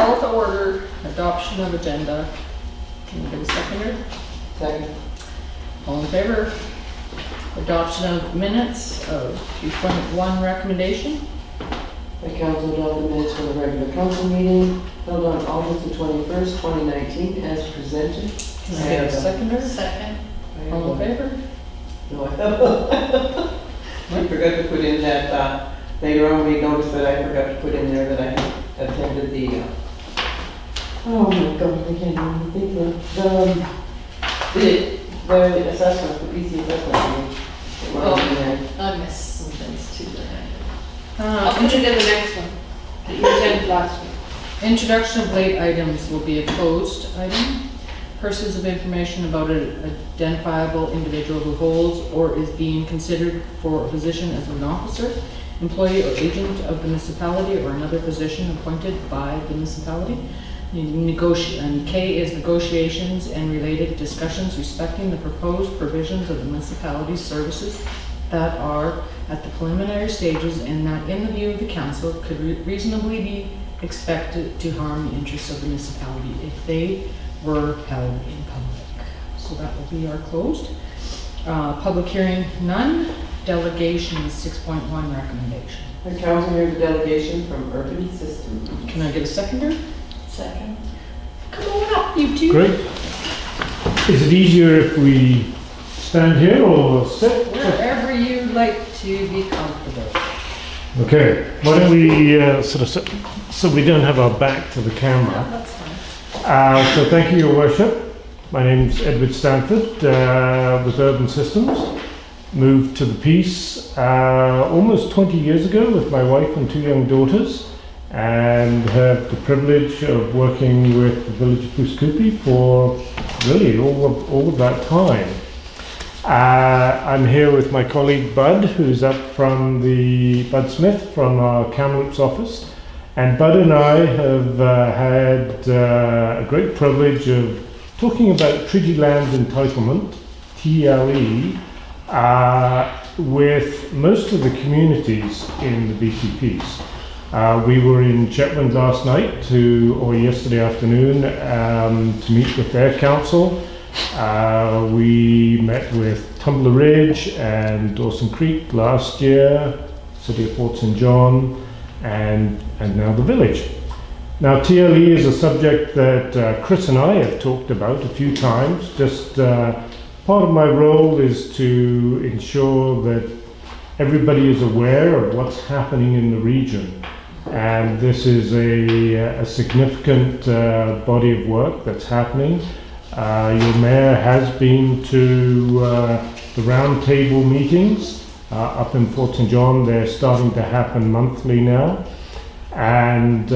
Call to order, adoption of agenda. Can you get a seconder? Second. All in favor? Adoption of minutes of 2.1 recommendation. The council adopted the minutes for the regular council meeting held on August the 21st, 2019, as presented. Can I get a seconder? Second. All in favor? No, I forgot to put in that, later on we noticed that I forgot to put in there that I had attended the, oh my God, I can't even think of the assessment, the PC assessment meeting. It wasn't in there. I missed some things too. I'll put it in the next one that you attended last week. Introduction of late items will be a closed item. Persons of information about an identifiable individual who holds or is being considered for a position as an officer, employee or agent of the municipality or another position appointed by the municipality. And K is negotiations and related discussions respecting the proposed provisions of the municipality's services that are at the preliminary stages and that in the view of the council could reasonably be expected to harm the interests of the municipality if they were held in public. So that will be our closed. Public hearing, none. Delegations, 6.1 recommendation. The council heard the delegation from Urban Systems. Can I get a seconder? Second. Come on up, you two. Great. Is it easier if we stand here or sit? Wherever you'd like to be comfortable. Okay, why don't we sort of sit so we don't have our back to the camera. That's fine. So thank you, Your Worship. My name's Edward Stanford with Urban Systems. Moved to the Peace almost 20 years ago with my wife and 2 young daughters, and have the privilege of working with the village of Puskupi for really all of that time. I'm here with my colleague Bud, who's up from Bud Smith from our Kamloops office. And Bud and I have had a great privilege of talking about Treaty Land Entitlement, TLE, with most of the communities in the BCPs. We were in Chetwynd last night or yesterday afternoon to meet with their council. We met with Tumbler Ridge and Dawson Creek last year, City of Fort St. John, and now the village. Now TLE is a subject that Chris and I have talked about a few times. Just part of my role is to ensure that everybody is aware of what's happening in the region. And this is a significant body of work that's happening. Your mayor has been to the roundtable meetings up in Fort St. John. They're starting to happen monthly now. And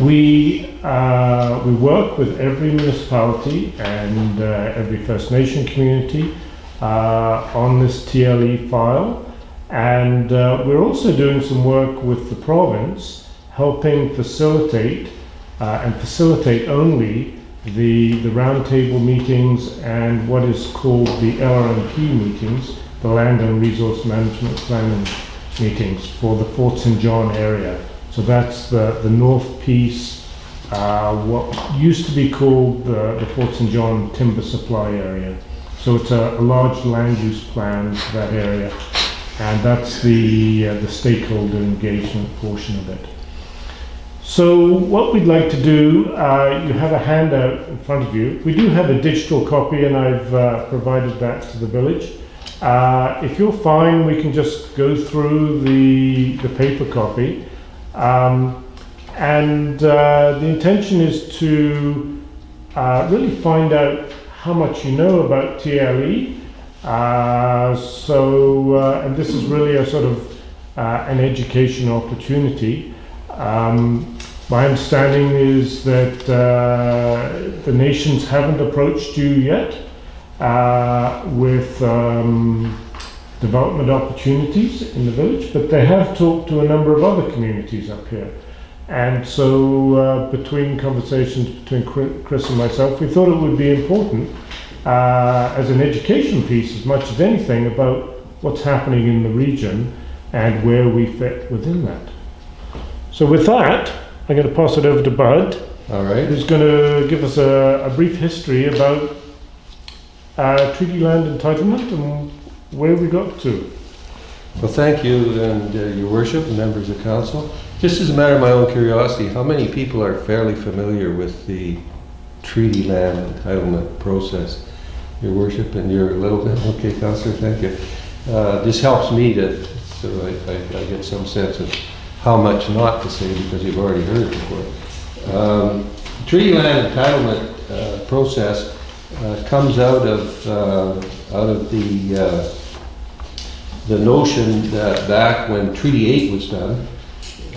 we work with every municipality and every First Nation community on this TLE file. And we're also doing some work with the province, helping facilitate and facilitate only the roundtable meetings and what is called the LRMP meetings, the Land and Resource Management Planning meetings for the Fort St. John area. So that's the North Piece, what used to be called the Fort St. John Timber Supply area. So it's a large land use plan for that area, and that's the stakeholder engagement portion of it. So what we'd like to do, you have a handout in front of you. We do have a digital copy, and I've provided that to the village. If you're fine, we can just go through the paper copy. The intention is to really find out how much you know about TLE. And this is really a sort of an education opportunity. My understanding is that the nations haven't approached you yet with development opportunities in the village, but they have talked to a number of other communities up here. And so between conversations between Chris and myself, we thought it would be important as an education piece as much as anything about what's happening in the region and where we fit within that. So with that, I'm going to pass it over to Bud, All right. who's going to give us a brief history about treaty land entitlement and where we got to. Well, thank you and your worship and members of council. Just as a matter of my own curiosity, how many people are fairly familiar with the treaty land entitlement process? Your worship, and you're a little bit, okay, Councillor, thank you. This helps me to, so I get some sense of how much not to say because you've already heard it before. Treaty land entitlement process comes out of the notion that back when Treaty 8 was done,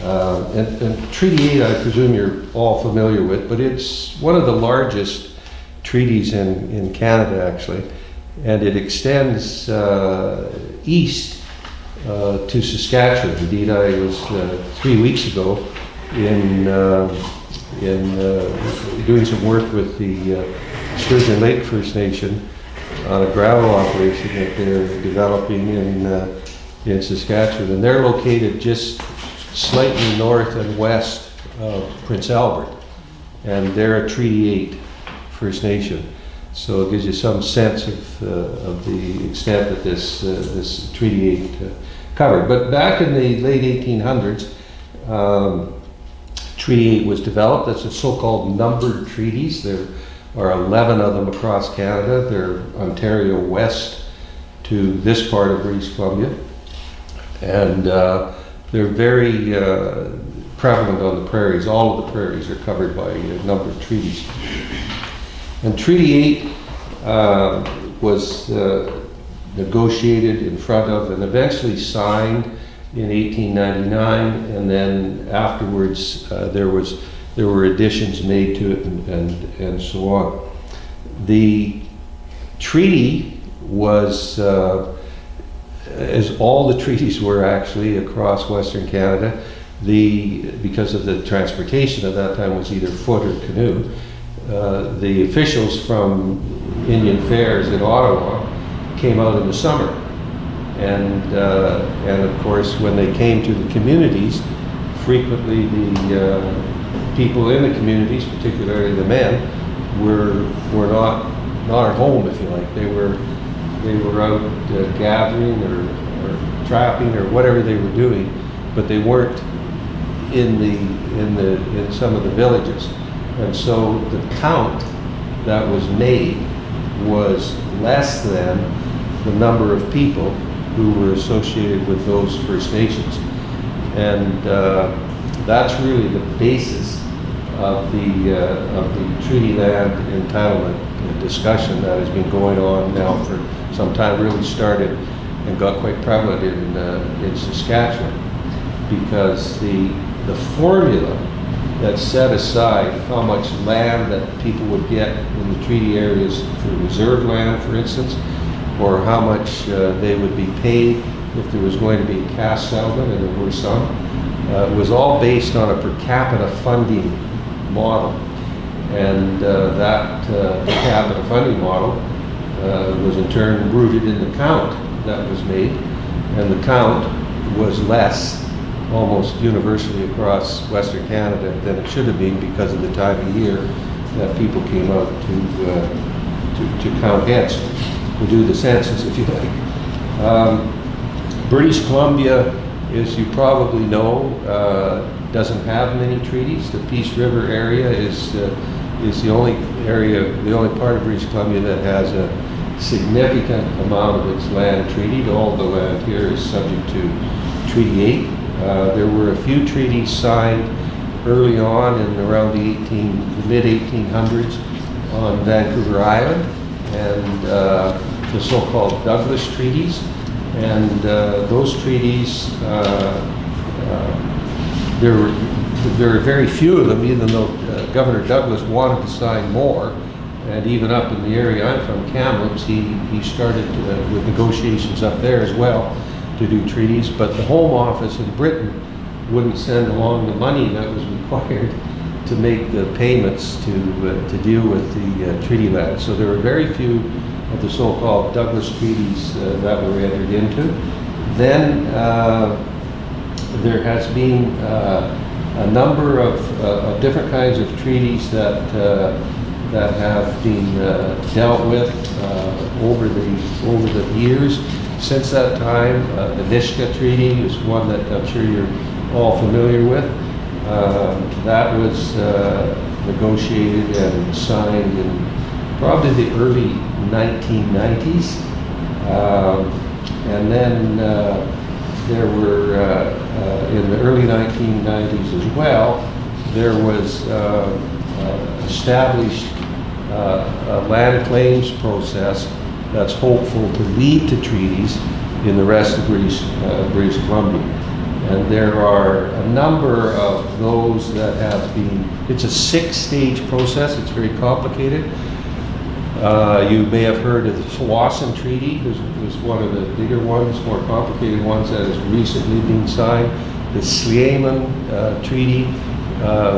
and Treaty 8 I presume you're all familiar with, but it's one of the largest treaties in Canada actually, and it extends east to Saskatchewan. Indeed, I was 3 weeks ago in doing some work with the Sturgeon Lake First Nation on a gravel operation that they're developing in Saskatchewan, and they're located just slightly north and west of Prince Albert, and they're a Treaty 8 First Nation. So it gives you some sense of the extent that this Treaty 8 covered. But back in the late 1800s, Treaty 8 was developed. That's a so-called numbered treaties. There are 11 of them across Canada. They're Ontario west to this part of British Columbia. And they're very prevalent on the prairies. All of the prairies are covered by a number of treaties. And Treaty 8 was negotiated in front of and eventually signed in 1899, and then afterwards there were additions made to it and so on. The treaty was, as all the treaties were actually across Western Canada, because of the transportation at that time was either foot or canoe, the officials from Indian Affairs in Ottawa came out in the summer. And of course, when they came to the communities, frequently the people in the communities, particularly the men, were not at home, if you like. They were out gathering or trapping or whatever they were doing, but they weren't in some of the villages. And so the count that was made was less than the number of people who were associated with those First Nations. And that's really the basis of the treaty land entitlement discussion that has been going on now for some time. Really started and got quite prevalent in Saskatchewan, because the formula that set aside how much land that people would get in the treaty areas for reserve land, for instance, or how much they would be paid if there was going to be a cash settlement, and there were some, was all based on a per capita funding model. And that per capita funding model was in turn rooted in the count that was made, and the count was less almost universally across Western Canada than it should have been because of the time of year that people came out to count heads, to do the census, if you like. British Columbia, as you probably know, doesn't have many treaties. The Peace River area is the only part of British Columbia that has a significant amount of its land treated. All the land here is subject to Treaty 8. There were a few treaties signed early on in around the mid-1800s on Vancouver Island, and the so-called Douglas treaties. And those treaties, there were very few of them, even though Governor Douglas wanted to sign more. And even up in the area I'm from, Kamloops, he started with negotiations up there as well to do treaties, but the Home Office in Britain wouldn't send along the money that was required to make the payments to deal with the treaty land. So there were very few of the so-called Douglas treaties that were entered into. Then there has been a number of different kinds of treaties that have been dealt with over the years. Since that time, the Nishka Treaty is one that I'm sure you're all familiar with. That was negotiated and signed in probably the early 1990s. And then there were, in the early 1990s as well, there was established a land claims process that's hopeful to lead to treaties in the rest of British Columbia. And there are a number of those that have been, it's a 6-stage process, it's very complicated. You may have heard of the Tsawwassen Treaty, was one of the bigger ones, more complicated ones that has recently been signed. The Sleeman Treaty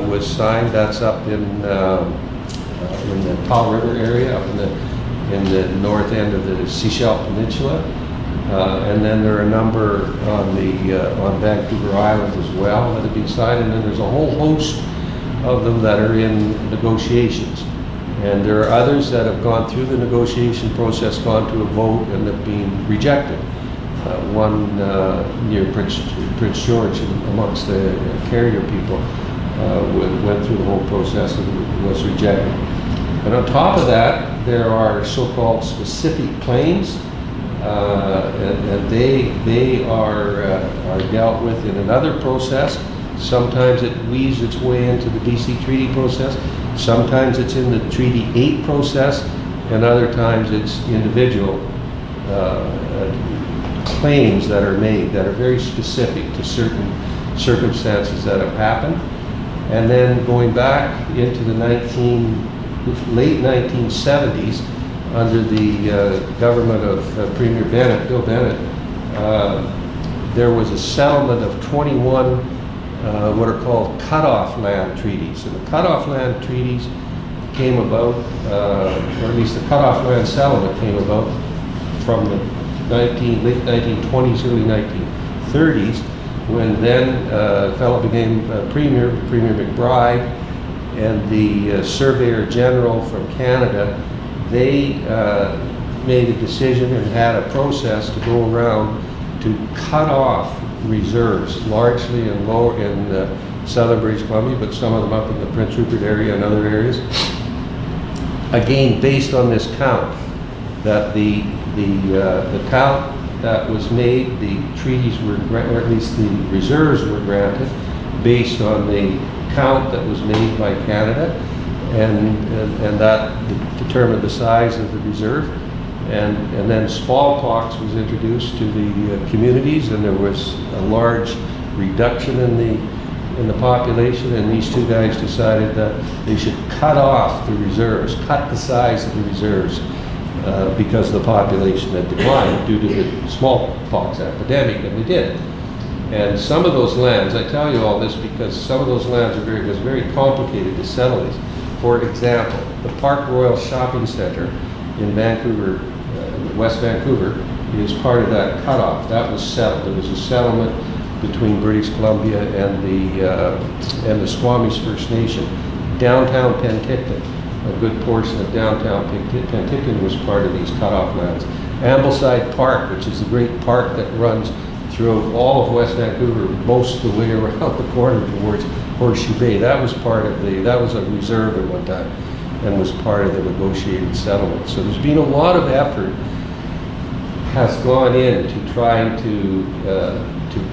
was signed, that's up in the Powell River area, up in the north end of the Seychelles Peninsula. And then there are a number on Vancouver Island as well that have been signed, and then there's a whole host of them that are in negotiations. And there are others that have gone through the negotiation process, gone to a vote, and have been rejected. One near Prince George, amongst the carrier people, went through the whole process and was rejected. And on top of that, there are so-called specific claims, and they are dealt with in another process. Sometimes it weaves its way into the BC Treaty process. Sometimes it's in the Treaty 8 process, and other times it's individual claims that are made that are very specific to certain circumstances that have happened. And then going back into the late 1970s, under the government of Premier Bennett, Bill Bennett, there was a settlement of 21 what are called cutoff land treaties. And the cutoff land treaties came about, or at least the cutoff land settlement came about from the late 1920s, early 1930s, when then a fellow became Premier McBride, and the Surveyor General from Canada. They made a decision and had a process to go around to cut off reserves, largely in southern British Columbia, but some of them up in the Prince Rupert area and other areas. Again, based on this count, that the count that was made, the treaties were, or at least the reserves were granted based on the count that was made by Canada, and that determined the size of the reserve. And then smallpox was introduced to the communities, and there was a large reduction in the population, and these two guys decided that they should cut off the reserves, cut the size of the reserves, because the population had declined due to the smallpox epidemic, and they did. And some of those lands, I tell you all this because some of those lands was very complicated to settle these. For example, the Park Royal Shopping Centre in Vancouver, West Vancouver, is part of that cutoff. That was settled. There was a settlement between British Columbia and the Squamish First Nation. Downtown Penticton, a good portion of downtown Penticton was part of these cutoff lands. Ambleside Park, which is the great park that runs through all of West Vancouver, most of the way around the corner towards Horseshoe Bay. That was that was a reserve at one time and was part of the negotiated settlement. So there's been a lot of effort has gone into trying to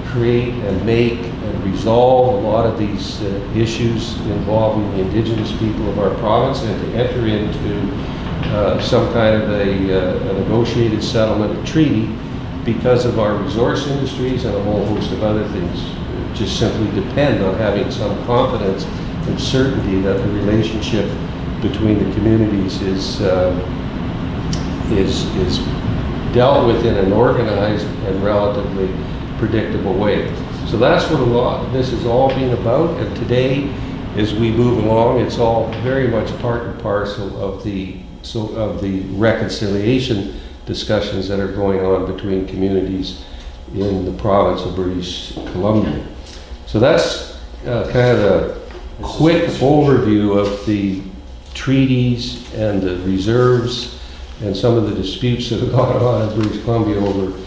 create and make and resolve a lot of these issues involving the Indigenous people of our province, and to enter into some kind of a negotiated settlement, a treaty, because of our resource industries and a whole host of other things. Just simply depend on having some confidence and certainty that the relationship between the communities is dealt with in an organized and relatively predictable way. So that's what a lot of this has all been about, and today, as we move along, it's all very much part and parcel of the reconciliation discussions that are going on between communities in the province of British Columbia. So that's kind of a quick overview of the treaties and the reserves and some of the disputes that have gone on in British Columbia over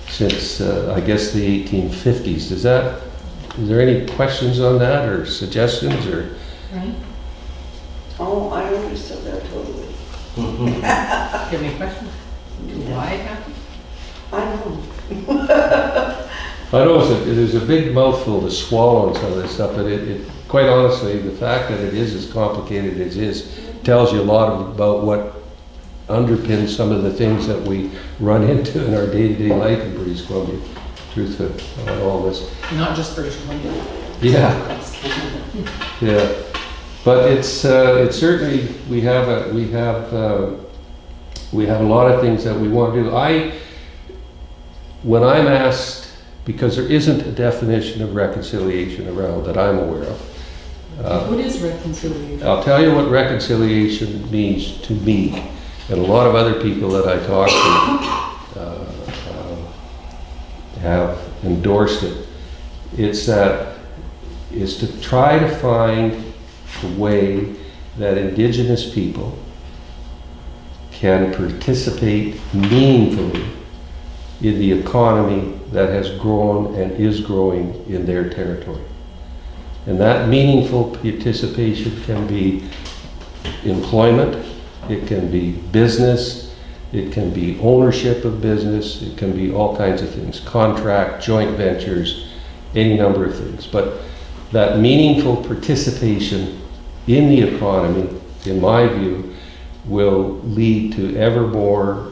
since, I guess, the 1850s. Is there any questions on that or suggestions or? Right? Oh, I understood that totally. Do you have any questions? Why it happened? I know. I know it is a big mouthful to swallow on some of this stuff, but it quite honestly, the fact that it is as complicated as it is tells you a lot about what underpins some of the things that we run into in our day-to-day life in British Columbia. Truth on all this. Not just British Columbia. Yeah, Across Canada. yeah. But it's certainly we have a lot of things that we want to do. When I'm asked, because there isn't a definition of reconciliation around that I'm aware of. What is reconciliation? I'll tell you what reconciliation means to me, and a lot of other people that I talk to have endorsed it. It's to try to find a way that Indigenous people can participate meaningfully in the economy that has grown and is growing in their territory. And that meaningful participation can be employment, it can be business, it can be ownership of business, it can be all kinds of things, contract, joint ventures, any number of things. But that meaningful participation in the economy, in my view, will lead to ever more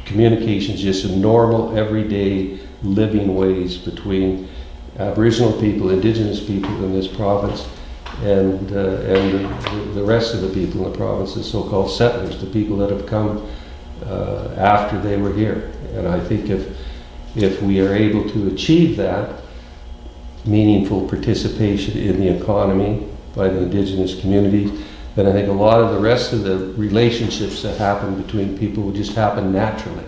communications, just in normal, everyday living ways between Aboriginal people, Indigenous people in this province, and the rest of the people in the province, the so-called settlers, the people that have come after they were here. And I think if we are able to achieve that meaningful participation in the economy by the Indigenous communities, then I think a lot of the rest of the relationships that happen between people will just happen naturally.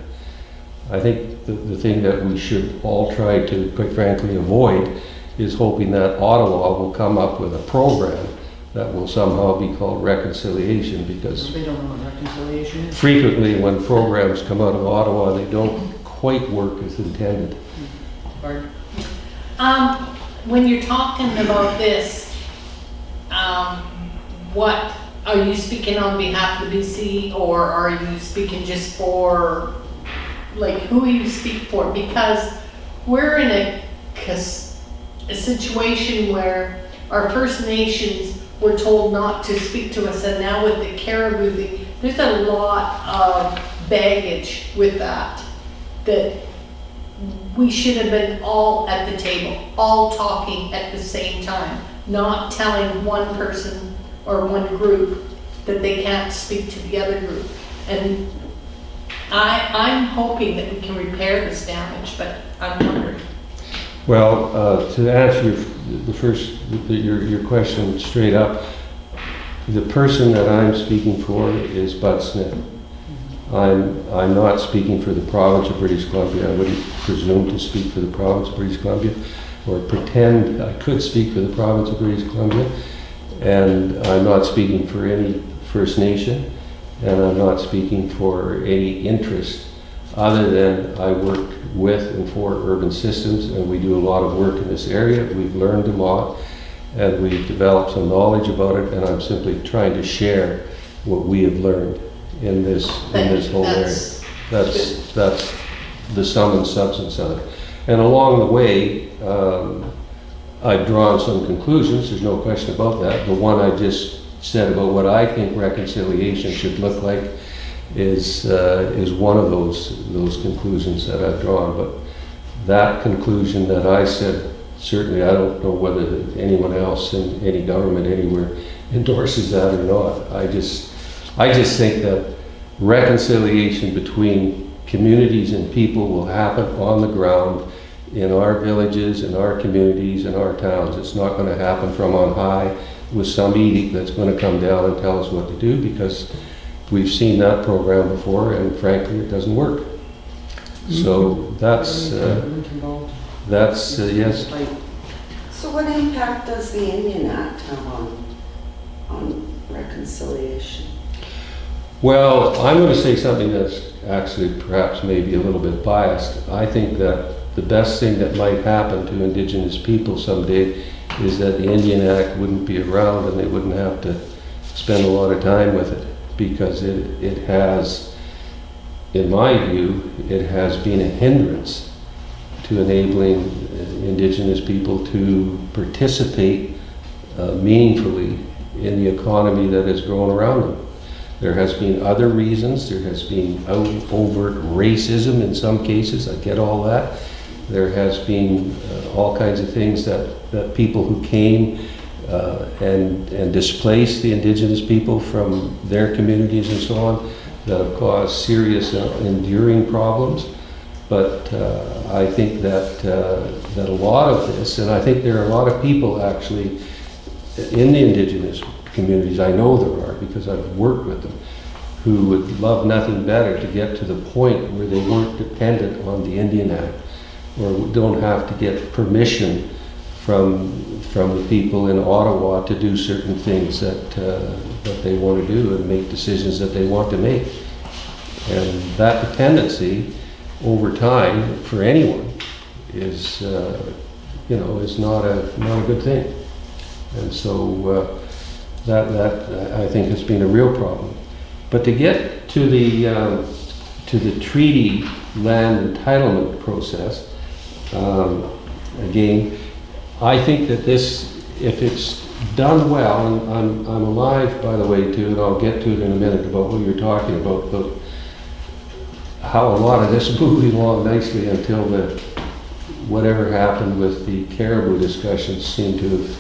I think the thing that we should all try to, quite frankly, avoid is hoping that Ottawa will come up with a program that will somehow be called reconciliation, because They don't know what reconciliation is. frequently when programs come out of Ottawa, they don't quite work as intended. Barb? When you're talking about this, what, are you speaking on behalf of the BC, or are you speaking just for, like, who you speak for? Because we're in a situation where our First Nations were told not to speak to us, and now with the Caribou thing, there's a lot of baggage with that we should have been all at the table, all talking at the same time, not telling one person or one group that they can't speak to the other group. And I'm hoping that we can repair this damage, but I'm wondering. Well, to answer your question straight up, the person that I'm speaking for is Bud Smith. I'm not speaking for the province of British Columbia. I wouldn't presume to speak for the province of British Columbia or pretend I could speak for the province of British Columbia. And I'm not speaking for any First Nation, and I'm not speaking for any interest other than I work with and for urban systems, and we do a lot of work in this area. We've learned a lot, and we've developed some knowledge about it, and I'm simply trying to share what we have learned in this whole area. That's the sum and substance of it. And along the way, I've drawn some conclusions, there's no question about that. The one I just said about what I think reconciliation should look like is one of those conclusions that I've drawn. But that conclusion that I said, certainly I don't know whether anyone else in any government anywhere endorses that or not. I just think that reconciliation between communities and people will happen on the ground in our villages, in our communities, in our towns. It's not going to happen from on high with some edict that's going to come down and tell us what to do, because we've seen that program before, and frankly, it doesn't work. So that's yes. So what impact does the Indian Act have on reconciliation? Well, I'm going to say something that's actually perhaps maybe a little bit biased. I think that the best thing that might happen to Indigenous people someday is that the Indian Act wouldn't be around and they wouldn't have to spend a lot of time with it, because it has, in my view, it has been a hindrance to enabling Indigenous people to participate meaningfully in the economy that has grown around them. There has been other reasons. There has been overt racism in some cases. I get all that. There has been all kinds of things that people who came and displaced the Indigenous people from their communities and so on, that have caused serious enduring problems. But I think that a lot of this, and I think there are a lot of people actually in the Indigenous communities, I know there are because I've worked with them, who would love nothing better to get to the point where they weren't dependent on the Indian Act, or don't have to get permission from the people in Ottawa to do certain things that they want to do and make decisions that they want to make. And that dependency over time for anyone is, is not a good thing. And so that I think has been a real problem. But to get to the treaty land entitlement process, again, I think that this, if it's done well, and I'm alive, by the way, to, and I'll get to it in a minute about what you're talking about how a lot of this moved along nicely until whatever happened with the caribou discussions seemed to have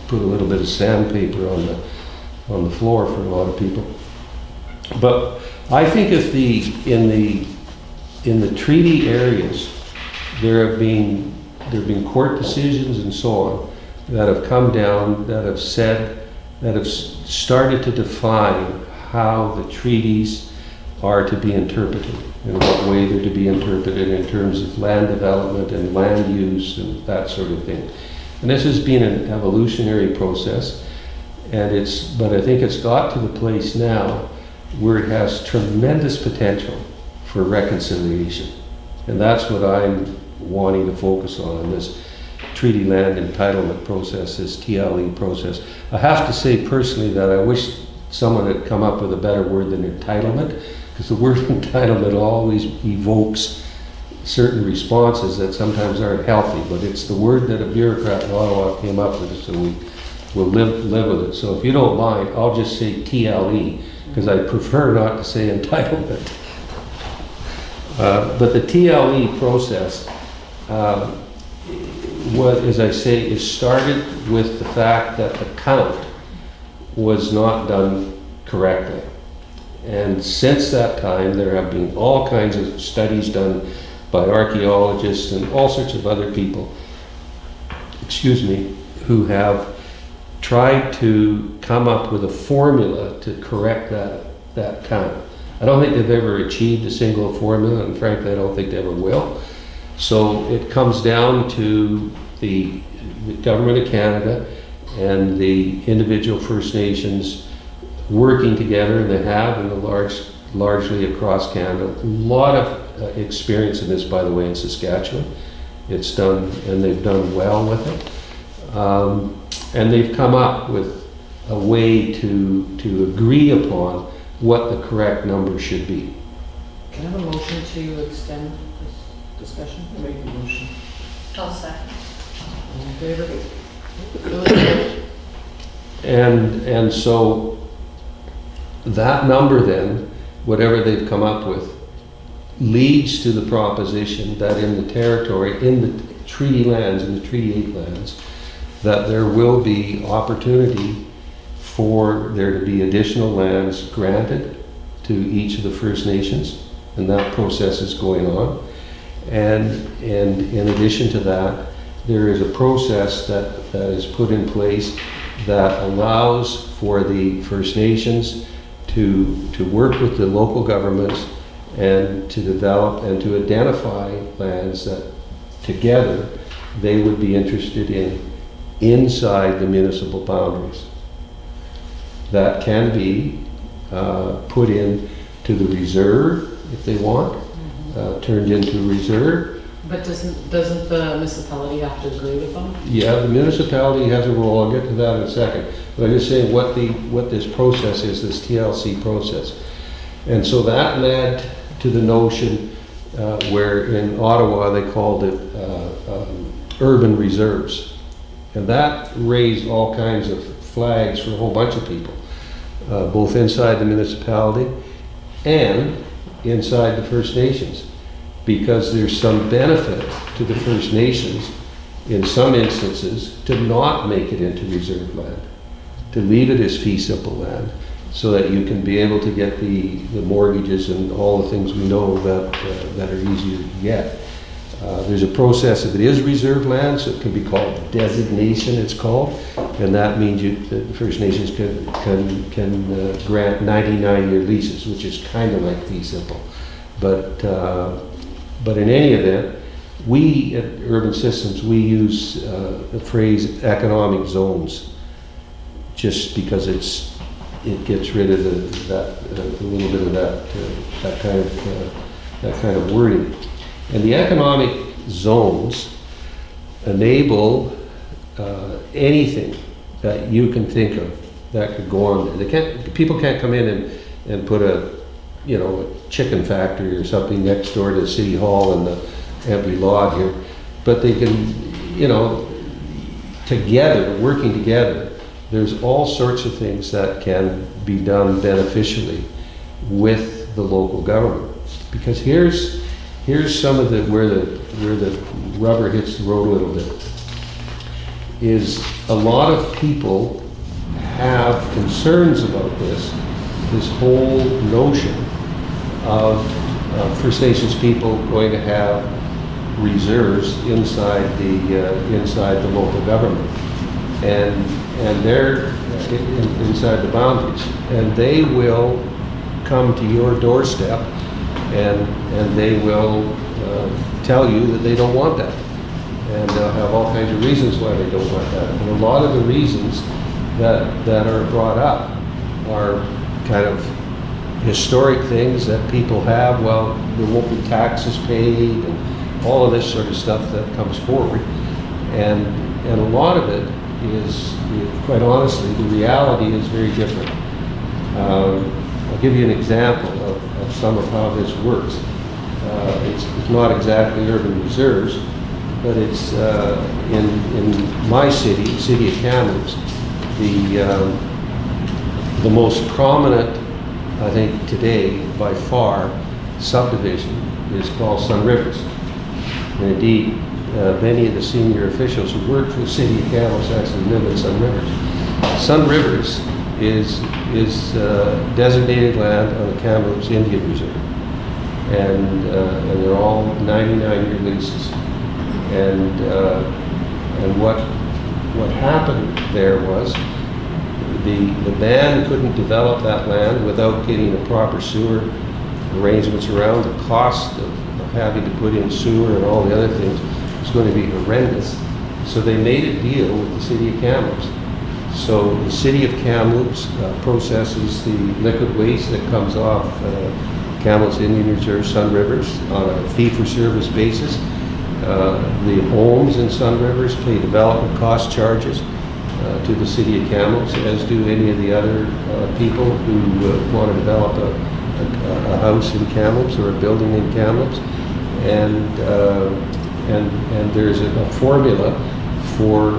put a little bit of sandpaper on the floor for a lot of people. But I think if in the treaty areas there have been court decisions and so on that have come down, that have started to define how the treaties are to be interpreted, in what way they're to be interpreted in terms of land development and land use and that sort of thing. And this has been an evolutionary process, but I think it's got to the place now where it has tremendous potential for reconciliation. And that's what I'm wanting to focus on in this treaty land entitlement process, this TLE process. I have to say personally that I wish someone had come up with a better word than entitlement, because the word entitlement always evokes certain responses that sometimes aren't healthy, but it's the word that a bureaucrat in Ottawa came up with, so we'll live with it. So if you don't mind, I'll just say TLE, because I prefer not to say entitlement. But the TLE process, as I say, is started with the fact that the count was not done correctly. And since that time, there have been all kinds of studies done by archaeologists and all sorts of other people, who have tried to come up with a formula to correct that count. I don't think they've ever achieved a single formula, and frankly, I don't think they ever will. So it comes down to the Government of Canada and the individual First Nations working together, and they have in largely across Canada. A lot of experience in this, by the way, in Saskatchewan. It's done, and they've done well with it. And they've come up with a way to agree upon what the correct number should be. Can I have a motion to extend this discussion? I make a motion. I'll second. All in favor? And so that number then, whatever they've come up with, leads to the proposition that in the territory, in the treaty lands, in the Treaty 8 lands, that there will be opportunity for there to be additional lands granted to each of the First Nations, and that process is going on. And in addition to that, there is a process that is put in place that allows for the First Nations to work with the local governments and to develop and to identify lands that together they would be interested in inside the municipal boundaries. That can be put in to the reserve if they want, turned into reserve. But doesn't the municipality have to agree with them? Yeah, the municipality has a role. I'll get to that in a second. But I'm just saying what this process is, this TLC process. And so that led to the notion where in Ottawa they called it urban reserves. And that raised all kinds of flags for a whole bunch of people, both inside the municipality and inside the First Nations, because there's some benefit to the First Nations in some instances to not make it into reserve land, to leave it as fee simple land, so that you can be able to get the mortgages and all the things we know that are easier to get. There's a process, if it is reserve land, so it can be called designation, it's called, and that means the First Nations can grant 99-year leases, which is kind of like fee simple. But in any event, we at Urban Systems, we use the phrase economic zones, just because it gets rid of a little bit of that kind of wording. And the economic zones enable anything that you can think of that could go on there. People can't come in and put a chicken factory or something next door to City Hall and the empty lot here, but they can, working together, there's all sorts of things that can be done beneficially with the local government. Because here's some of where the rubber hits the road a little bit, is a lot of people have concerns about this whole notion of First Nations people going to have reserves inside the local government, and they're inside the boundaries, and they will come to your doorstep and they will tell you that they don't want that, and they'll have all kinds of reasons why they don't want that. And a lot of the reasons that are brought up are kind of historic things that people have. Well, there won't be taxes paid and all of this sort of stuff that comes forward, and a lot of it is, quite honestly, the reality is very different. I'll give you an example of some of how this works. It's not exactly urban reserves, but it's in my city of Kamloops, the most prominent, I think today, by far, subdivision is called Sun Rivers. And indeed, many of the senior officials who work for the city of Kamloops actually live in Sun Rivers. Sun Rivers is designated land on the Kamloops Indian Reserve, and they're all 99-year leases. And what happened there was the band couldn't develop that land without getting the proper sewer arrangements around. The cost of having to put in sewer and all the other things was going to be horrendous. So they made a deal with the city of Kamloops. So the city of Kamloops processes the liquid waste that comes off Kamloops Indian Reserve, Sun Rivers, on a fee-for-service basis. The homes in Sun Rivers pay development cost charges to the city of Kamloops, as do any of the other people who want to develop a house in Kamloops or a building in Kamloops. And there's a formula for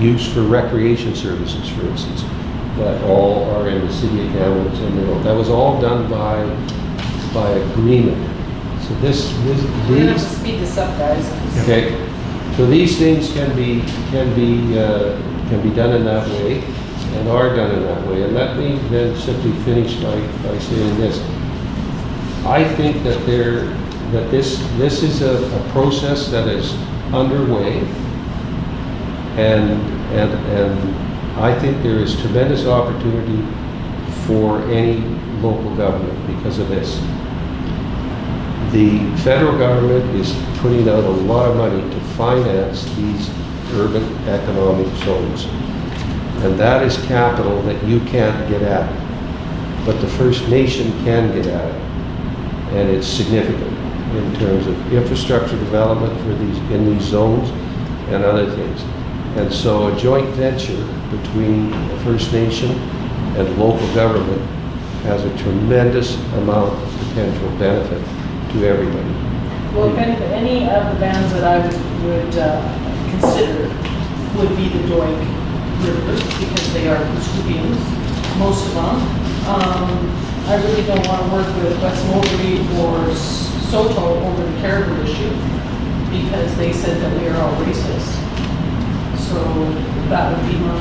use for recreation services, for instance, that all are in the city of Kamloops, and that was all done by agreement. So We're gonna have to speed this up, guys. okay. So these things can be done in that way, and are done in that way. And let me then simply finish by saying this: I think that this is a process that is underway, and I think there is tremendous opportunity for any local government because of this. The federal government is putting out a lot of money to finance these urban economic zones. And that is capital that you can't get at. But the First Nation can get at it. And it's significant in terms of infrastructure development for in these zones and other things. And so a joint venture between the First Nation and local government has a tremendous amount of potential benefit to everybody. Well, if any of the bands that I would consider would be the Doig Rivers, because they are Kuskookweens, most of them. I really don't want to work with West Moultrie or Soto over the caribou issue, because they said that we are all racist. So that would be my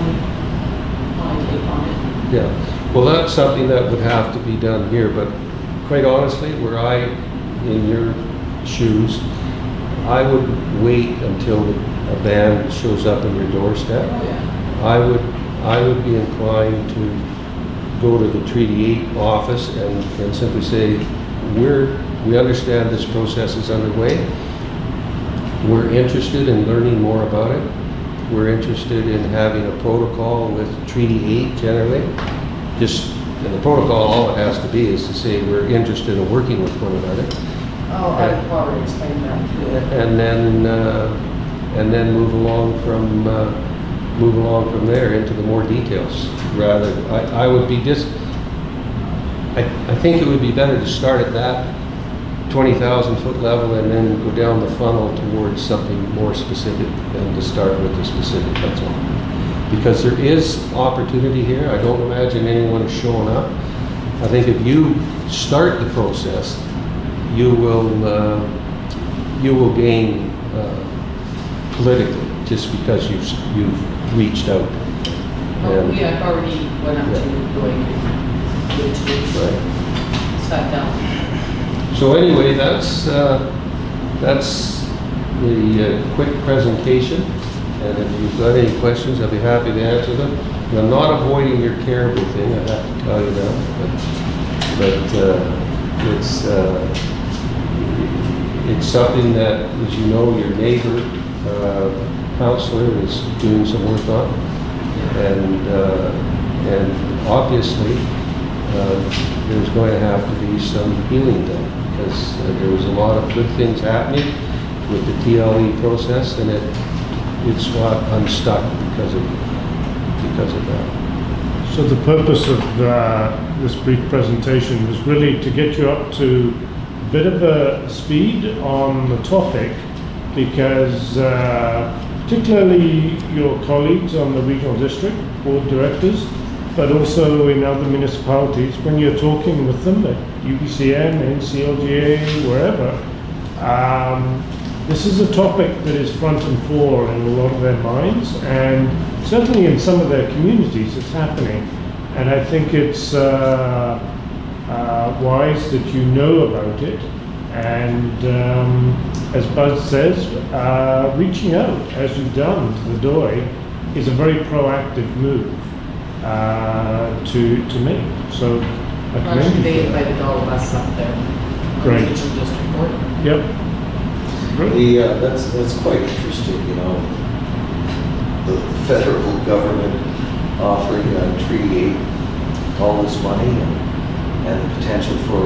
take on it. Yeah, well, that's something that would have to be done here, but quite honestly, were I in your shoes, I would wait until a ban shows up on your doorstep. Oh, yeah. I would be inclined to go to the Treaty 8 office and simply say, we understand this process is underway. We're interested in learning more about it. We're interested in having a protocol with Treaty 8 generally. And the protocol, all it has to be is to say we're interested in working with one another. Oh, I've already explained that. And then move along from there into the more details. Rather, I would be I think it would be better to start at that 20,000 foot level and then go down the funnel towards something more specific than to start with the specific, that's all. Because there is opportunity here. I don't imagine anyone is showing up. I think if you start the process, you will gain politically just because you've reached out. Well, we have already went up to Doig, sat down. So anyway, that's the quick presentation. And if you've got any questions, I'll be happy to answer them. And I'm not avoiding your caribou thing, I have to tell you that. But it's something that, as you know, your neighbor counselor is doing some work on. And obviously, there's going to have to be some healing done, because there was a lot of good things happening with the TLE process, and it's got unstuck because of that. So the purpose of this brief presentation was really to get you up to a bit of a speed on the topic, because particularly your colleagues on the regional district board directors, but also in other municipalities, when you're talking with them at UBCM, NCLGA, wherever, this is a topic that is front and fore in a lot of their minds, and certainly in some of their communities it's happening. And I think it's wise that you know about it. And as Buzz says, reaching out, as you've done to the DOI, is a very proactive move to make. So I commend Actually, you they for that. invited all of us up there. Great. Regional district board. Yep. Great. That's quite interesting, you know, the federal government offering Treaty 8 all this money and the potential for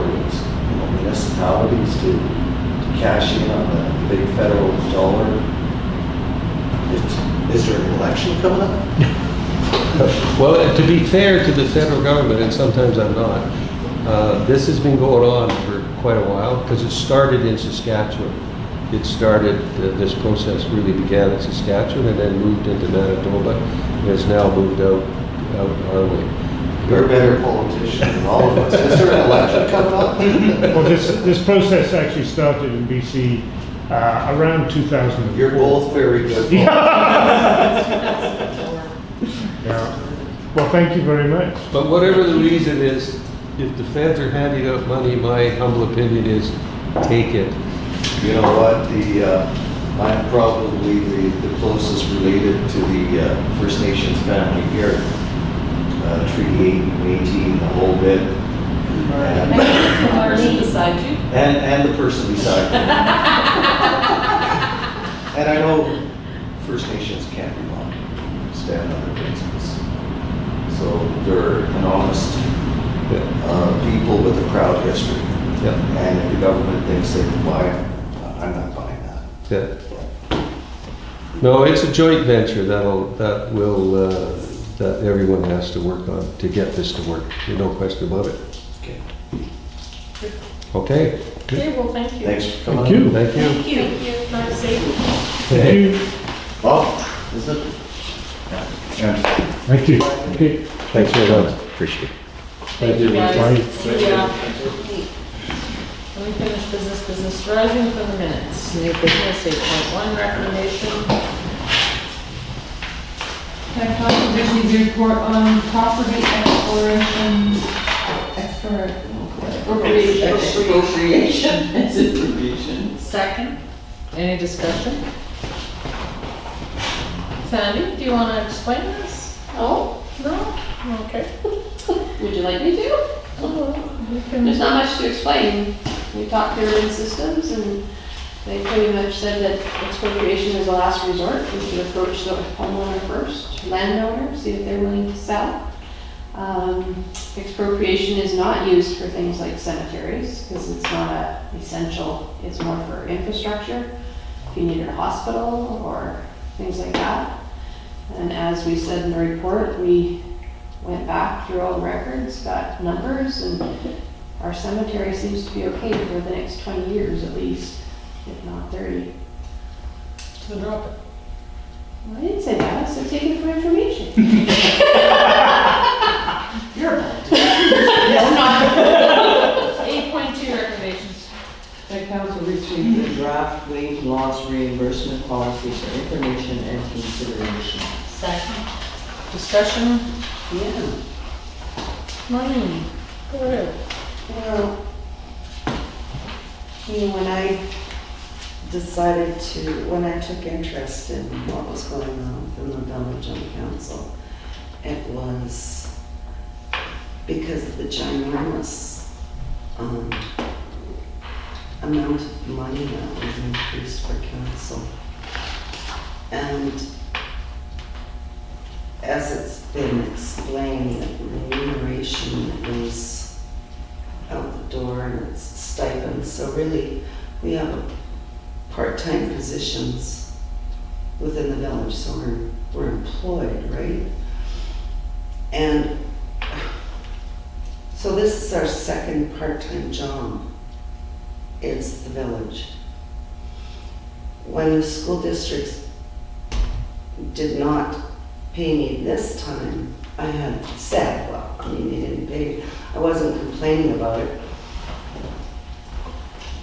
municipalities to cash in on the big federal dollar. Is there an election coming up? Well, to be fair to the federal government, and sometimes I'm not, this has been going on for quite a while, because it started in Saskatchewan. It started, this process really began in Saskatchewan and then moved into Manitoba, and has now moved out our way. You're a better politician than all of us. Is there an election coming up? Well, this process actually started in BC around 2004. You're both very good. Yeah. Well, thank you very much. But whatever the reason is, if the feds are handing out money, my humble opinion is, take it. You know what? I'm probably the closest related to the First Nations family here. Treaty 8 and 18, a whole bit. And, Person beside you. and the person beside me. And I know First Nations can't be wrong, stand on their principles. So they're an honest people with a proud history. Yeah. And if the government thinks they can buy it, I'm not buying that. Yeah. No, it's a joint venture that everyone has to work on to get this to work. There's no question about it. Okay. Okay. Okay, well, thank you. Thanks for coming. Thank you. Thank you. Thank you. Drive safe. Thank you. Well, is it? Yeah. Thank you. Okay. Thanks very much. Appreciate it. Thank you, guys. Bye. See ya. Unfinished business rising from the minutes. New business, 8.1 recommendation. Have conservation's report on property exploration, Expropriation. It's information. Second? Any discussion? Sandy, do you want to explain this? Oh, No? Okay. would you like me to? You There's can- not much to explain. We talked to urban systems and they pretty much said that expropriation is a last resort. We should approach the homeowner first, landowner, see if they're willing to sell. Expropriation is not used for things like cemeteries because it's not essential. It's more for infrastructure. If you needed a hospital or things like that. And as we said in the report, we went back through all the records, got numbers, and our cemetery seems to be okay for the next 20 years at least, if not 30. So drop it. Well, I didn't say that, I said take it for information. You're No, not. 8.2 recommendations. The council received the draft wage loss reimbursement policy for information and consideration. Second. Discussion? Yeah. Marlene, go ahead. Well, when I when I took interest in what was going on within the village and the council, it was because of the ginormous amount of money that was increased for council. And as it's been explained, that remuneration is out the door and it's stipends. So really, we have part-time positions within the village, so we're employed, right? And so this is our second part-time job, is the village. When the school districts did not pay me this time, I had said, well, I mean, they didn't pay me. I wasn't complaining about it.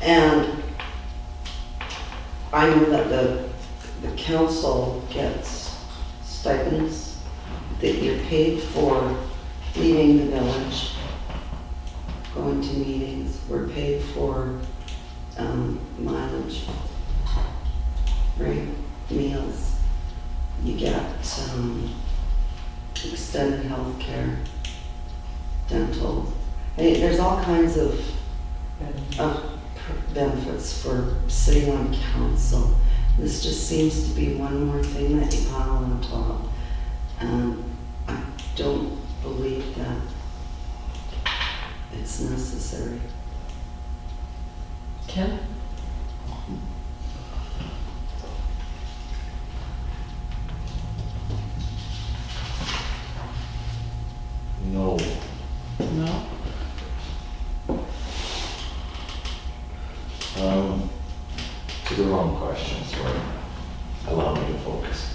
And I know that the council gets stipends, that you're paid for leaving the village, going to meetings. We're paid for mileage, right? Meals. You get extended health care, dental. I mean, there's all kinds of benefits for sitting on council. This just seems to be one more thing that you pile on top. I don't believe that it's necessary. Ken? No. No? To the wrong question, sorry. Allow me to focus.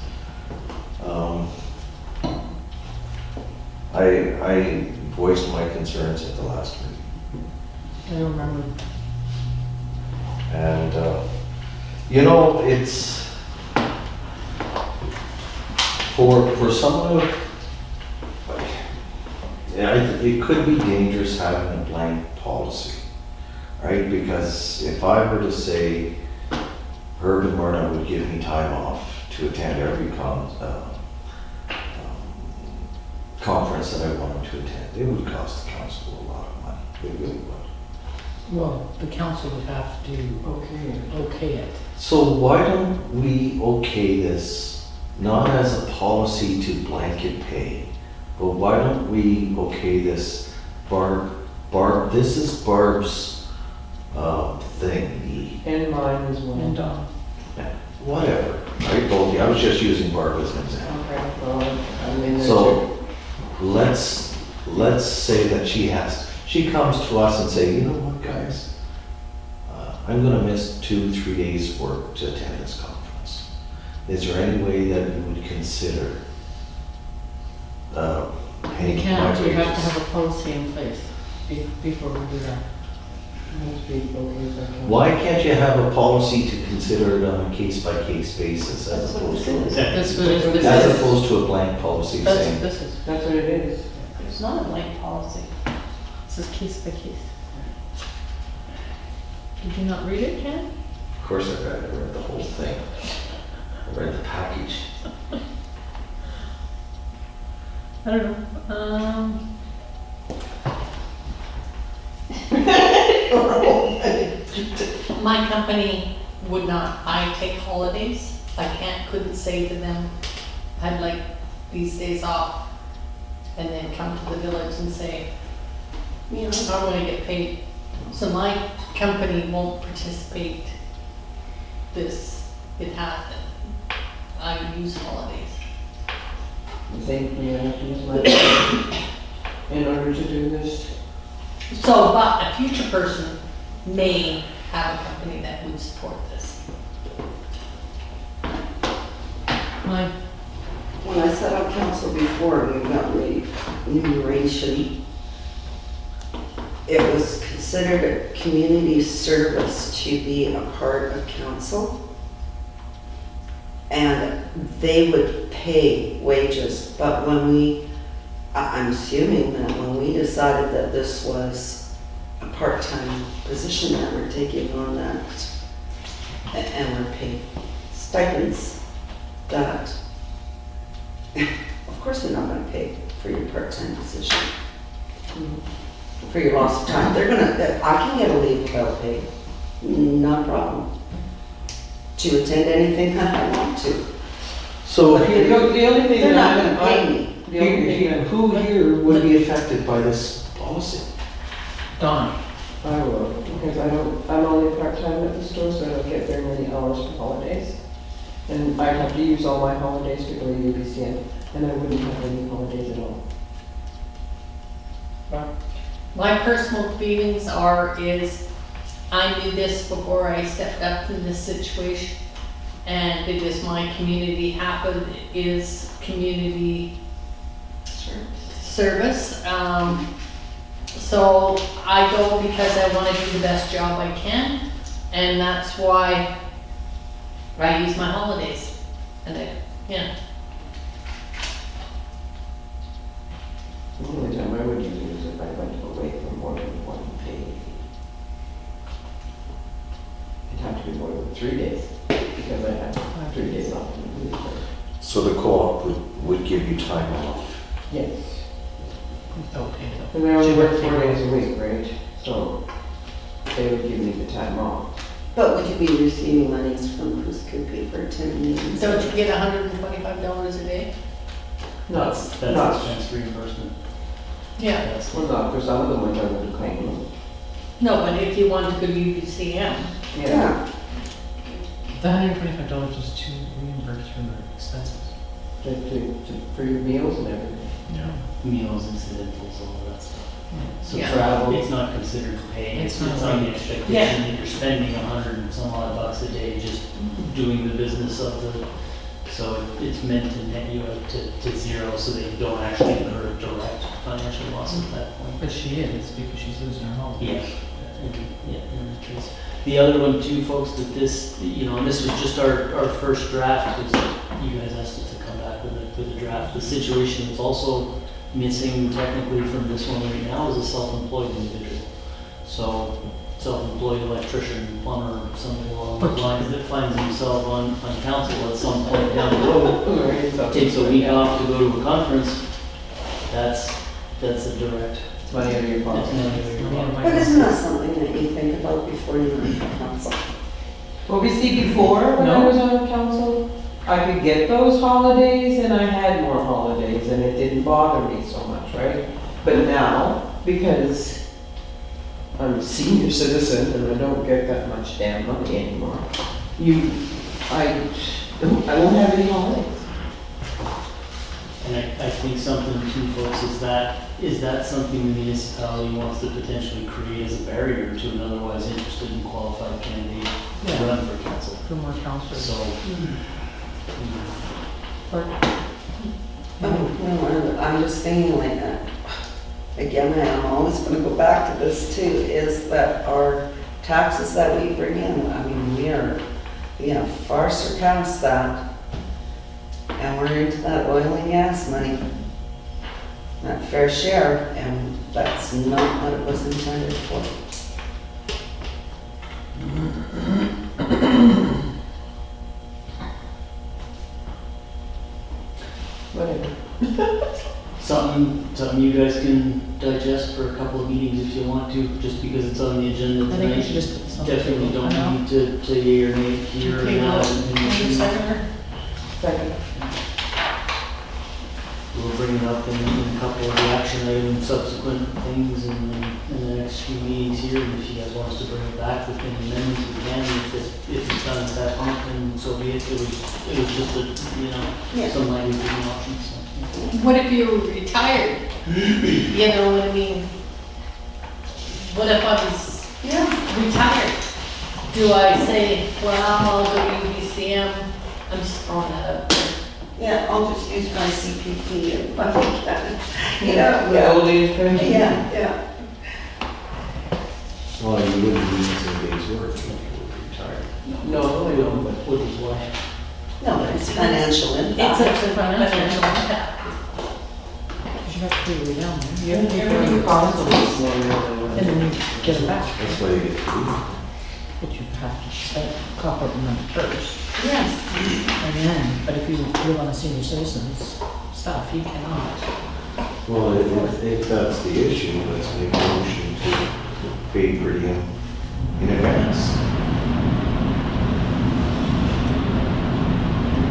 I voiced my concerns at the last meeting. I don't remember. And, it's, for someone of, it could be dangerous having a blank policy, right? Because if I were to say, Herb and Myrna would give me time off to attend every conference that I wanted to attend, it would cost the council a lot of money. We really would. Well, the council would have to Okay. okay it. So why don't we okay this, not as a policy to blanket pay, but why don't we okay this, Barb, this is Barb's thing, And mine as well. And, whatever. I told you, I was just using Barb as an example. Okay, well, I'm in there too. So let's say that she comes to us and say, you know what, guys? I'm gonna miss 2-3 days work to attend this conference. Is there any way that you would consider paying You my can't, you have to wages? have a policy in place before we do that. Must be okay, so I can- Why can't you have a policy to consider it on a case-by-case basis as opposed to, That's what it is. as opposed to a blank policy That's saying, what this is. That's what it is. It's not a blank policy. This is case by case. Did you not read it, Jan? of course I read the whole thing. I read the package. I don't know. My company would not, I take holidays. Couldn't say to them, I'd like these days off. And then come to the village and say, You know, I want to get paid. So my company won't participate this. It happened. I use holidays. Same, yeah, I have to use my, in order to do this. So, but a future person may have a company that would support this. My, When I sat on council before, we got remuneration. It was considered a community service to be a part of council. And they would pay wages, but when I'm assuming that when we decided that this was a part-time position that we're taking on that, and we're paid stipends, that, of course they're not gonna pay for your part-time position, for your loss of time. They're gonna, I can get a leave without pay, not a problem, to attend anything that I want to. So The only thing They're that not gonna pay me. the only thing that who here would be affected by this policy? Donna, I will, because I'm only part-time at the store, so I don't get very many hours for holidays. And I'd have to use all my holidays to go to UBCN, and I wouldn't have any holidays at all. My personal feelings is I knew this before I stepped up in this situation. And because my community happened is community service. So I go because I want to do the best job I can. And that's why I use my holidays. And yeah. The only time I would use it is if I went away for more than one day. It'd have to be more than 3 days, because I have 3 days off in the week. So the co-op would give you time off. Yes. okay. And I only work 4 days a week, right? So they would give me the time off. But would you be receiving monies from Who's Coopy for attending meetings? Don't you get $125 a day? That's Not, expense reimbursement. Yeah. That's- well, not for some of them, which I would claim them. No, but if you want to go to UBCM, Yeah, The $125 is to reimburse for the expenses. For your meals and everything. Yeah. Meals, incidentals, all of that stuff. So Yeah. Travel. it's not considered pay, It's it's not on the like- expectation Yeah. that you're spending $100 and some odd bucks a day just doing the business of the, so it's meant to net you out to zero so that you don't actually incur a direct financial loss at that point. But she is, because she's losing her holiday. Yeah, in that case. The other one too, folks, that this, and this was just our first draft, because you guys asked us to come back with a draft. The situation that's also missing technically from this one right now is a self-employed individual. So, self-employed electrician, plumber, somebody along those lines that finds himself on council at some point down the road, takes a week off to go to a conference, that's a direct It's money out of your It's pocket. not even- But isn't that something that you think about before you leave the council? Well, we see before, when I No. was on council, I could get those holidays and I had more holidays and it didn't bother me so much, right? But now, because I'm a senior citizen and I don't get that much damn money anymore, I won't have any holidays. And I think something too, folks, is that something the municipality wants to potentially create as a barrier to an otherwise interested and qualified candidate to Yeah. run for council? For more counselors. So, I'm just thinking like, again, I'm always gonna go back to this too, is that our taxes that we bring in, I mean, we have far surpassed that. And we're into that oil and gas money, that fair share, and that's not what it was intended for. Whatever. something you guys can digest for a couple of meetings if you want to, just because it's on the agenda I think we tonight. should just put something. Definitely don't I know. need to yea or nay here or Okay, now. well, and- need a seconder? Second. We'll bring it up in a couple of the action items, subsequent things in the next few meetings here. And if you guys want us to bring it back with any amendments, we can. If it's done at that point, then so be it. It was just Yeah. some language and options. So. What if you were retired? You know what I mean? What if I was retired? Do I say, well, I'll go UBCM? I'm just throwing that out there. Yeah, I'll just use my CPP and I can, you know. Yeah, old age pension. Yeah. Well, you wouldn't be using days work if you were retired. No, I don't, but Which is why. No, but it's financial impact. It's a financial impact. You have to pay way down there. You have to pay everything for costs a it. lot more now And than. then you get it back. That's why you get to leave. But you have to spend, cough up the money first. Yes. And then, but if you live on a senior citizens stuff, you cannot. Well, if that's the issue, let's make a motion to pay per diem in advance.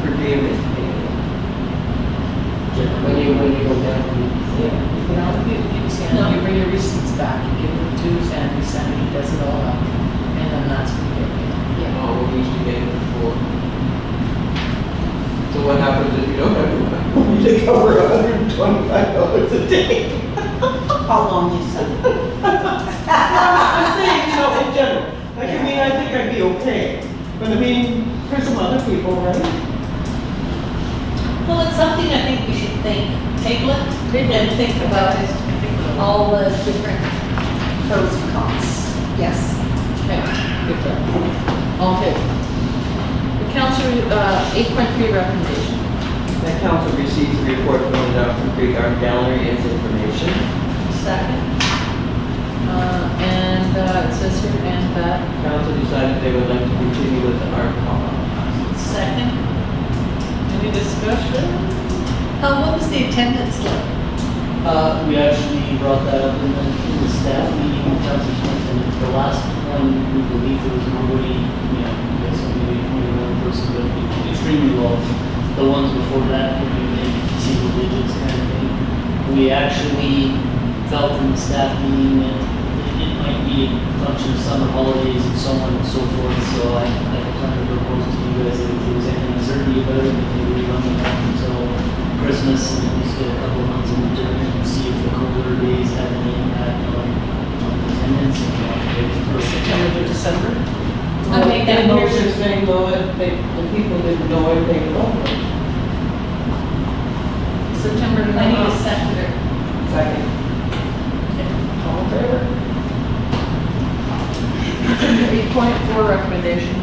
Per diem is paid. When you go down, yeah. You know, you bring your receipts back, you give them to Sandy, Sandy does it all up, and then that's when you get paid. Oh, we used to get it before. So what happens if you don't have enough money to cover $125 a day? How long you said? I'm saying, in general. Like, I think I'd be okay. But I mean, for some other people, right? Well, it's something I think we should table it, and think about all the different pros and cons. Yes. Okay, good job. All in favor? The council, 8.3 recommendation. The council receives a report from the Dawson Creek Art Gallery as information. Second. And it says here, and that, Council decided they would like to continue with the art hall. Second. any discussion? What was the attendance like? We actually brought that up in the staff meeting with Council Smith, and the last one, we believe there was nobody, I guess maybe only one person, but extremely low. The ones before that, would be in single digits kind of thing. We actually felt in the staff meeting that it might be a function of summer holidays and so on and so forth, so I kind of proposed to you guys that if there was any uncertainty about it, that maybe we run it back until Christmas and then just get a couple of months in winter and see if the colder days have any impact on attendance and September to December? I make that And motion. you're saying though, if the people didn't know anything about it. September to I need a seconder. Second. All in favor? 8.4 recommendation.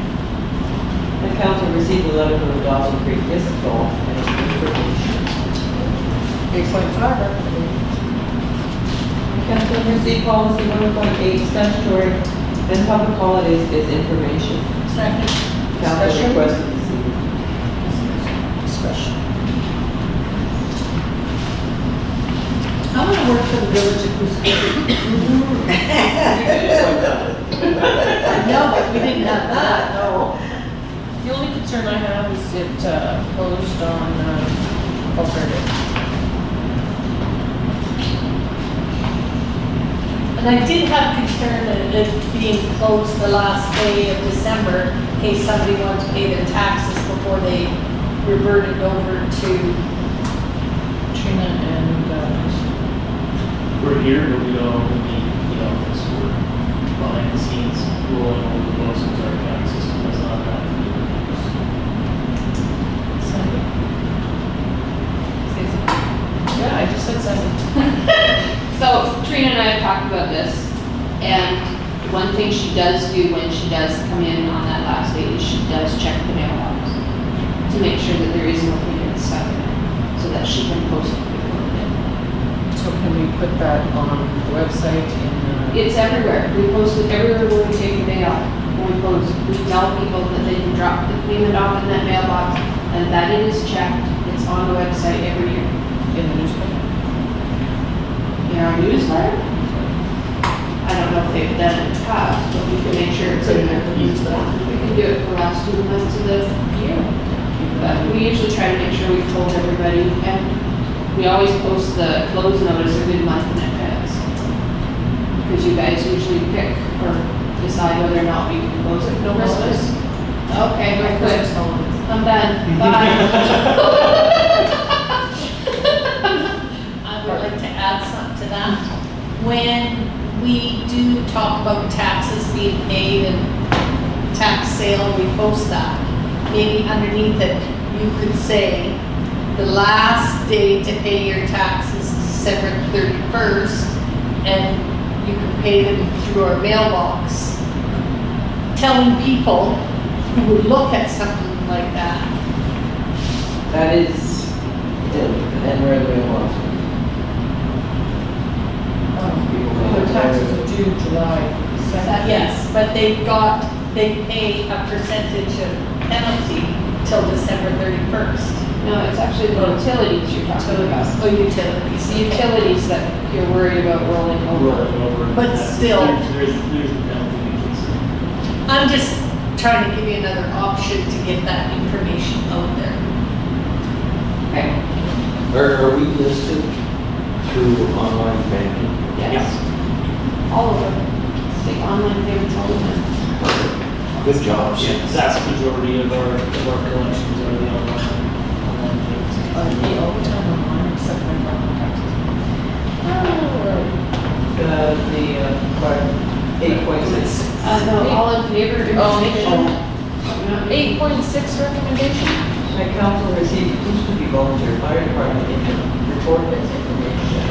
The council received a letter from the Dawson Creek Disc Golf and information. 8.5 recommendation. Council received policy 1.8 statutory and public holidays is information. Second. Council Discussion? requested this evening. Discussion. How would to work for the village of Coos. No, but we didn't have that, no. The only concern I have is it closed on Fall Fair Day. And I did have concern of it being closed the last day of December in case somebody wanted to pay their taxes before they reverted over to, Trina and, We're here, but we don't open the office. We're behind the scenes, rolling over the books because our accounting system does not have to do Sunday. Yeah, I just said Sunday. So Trina and I have talked about this, and one thing she does do when she does come in on that last day is she does check the mailbox to make sure that there is no paper stuck in it, so that she can post it before the day. So can we put that on the website in, It's everywhere. We post it everywhere where we take the day off. When we close, we tell people that they can drop the payment off in that mailbox and that it is checked. It's on the website every year. in the newspaper? In our newsletter? I don't know if they've done it in the past, but we can make sure it's in there. We can do it for the last 2 months of the year. But we usually try to make sure we've told everybody, and we always post the close notice a good month in advance. Because you guys usually pick or decide whether or not we can close it. No Christmas. Okay, No we're Christmas good. holidays. I'm done. Bye. I would like to add something to that. When we do talk about taxes being paid and tax sale, we post that. Maybe underneath it, you could say, the last day to pay your taxes is December 31st, and you can pay them through our mailbox. Telling people who would look at something like that. That is, and where do we want? The taxes are due July 2nd. Yes, but they pay a percentage of penalty till December 31st. No, it's actually the utilities you're talking about. Oh, utilities. The utilities that you're worried about rolling over. rolling over. But still- There's a penalty in case. I'm just trying to give you another option to get that information out there. Okay. Are we listed through online banking? Yes. All of them. Take online payments all the time. Good job. Yeah, the vast majority of our collections are the online payments. All the time online, except for property taxes. The 8.6. No, all in favor, information? Not me. 8.6 recommendation? My council received each to be volunteer fire department income report as information.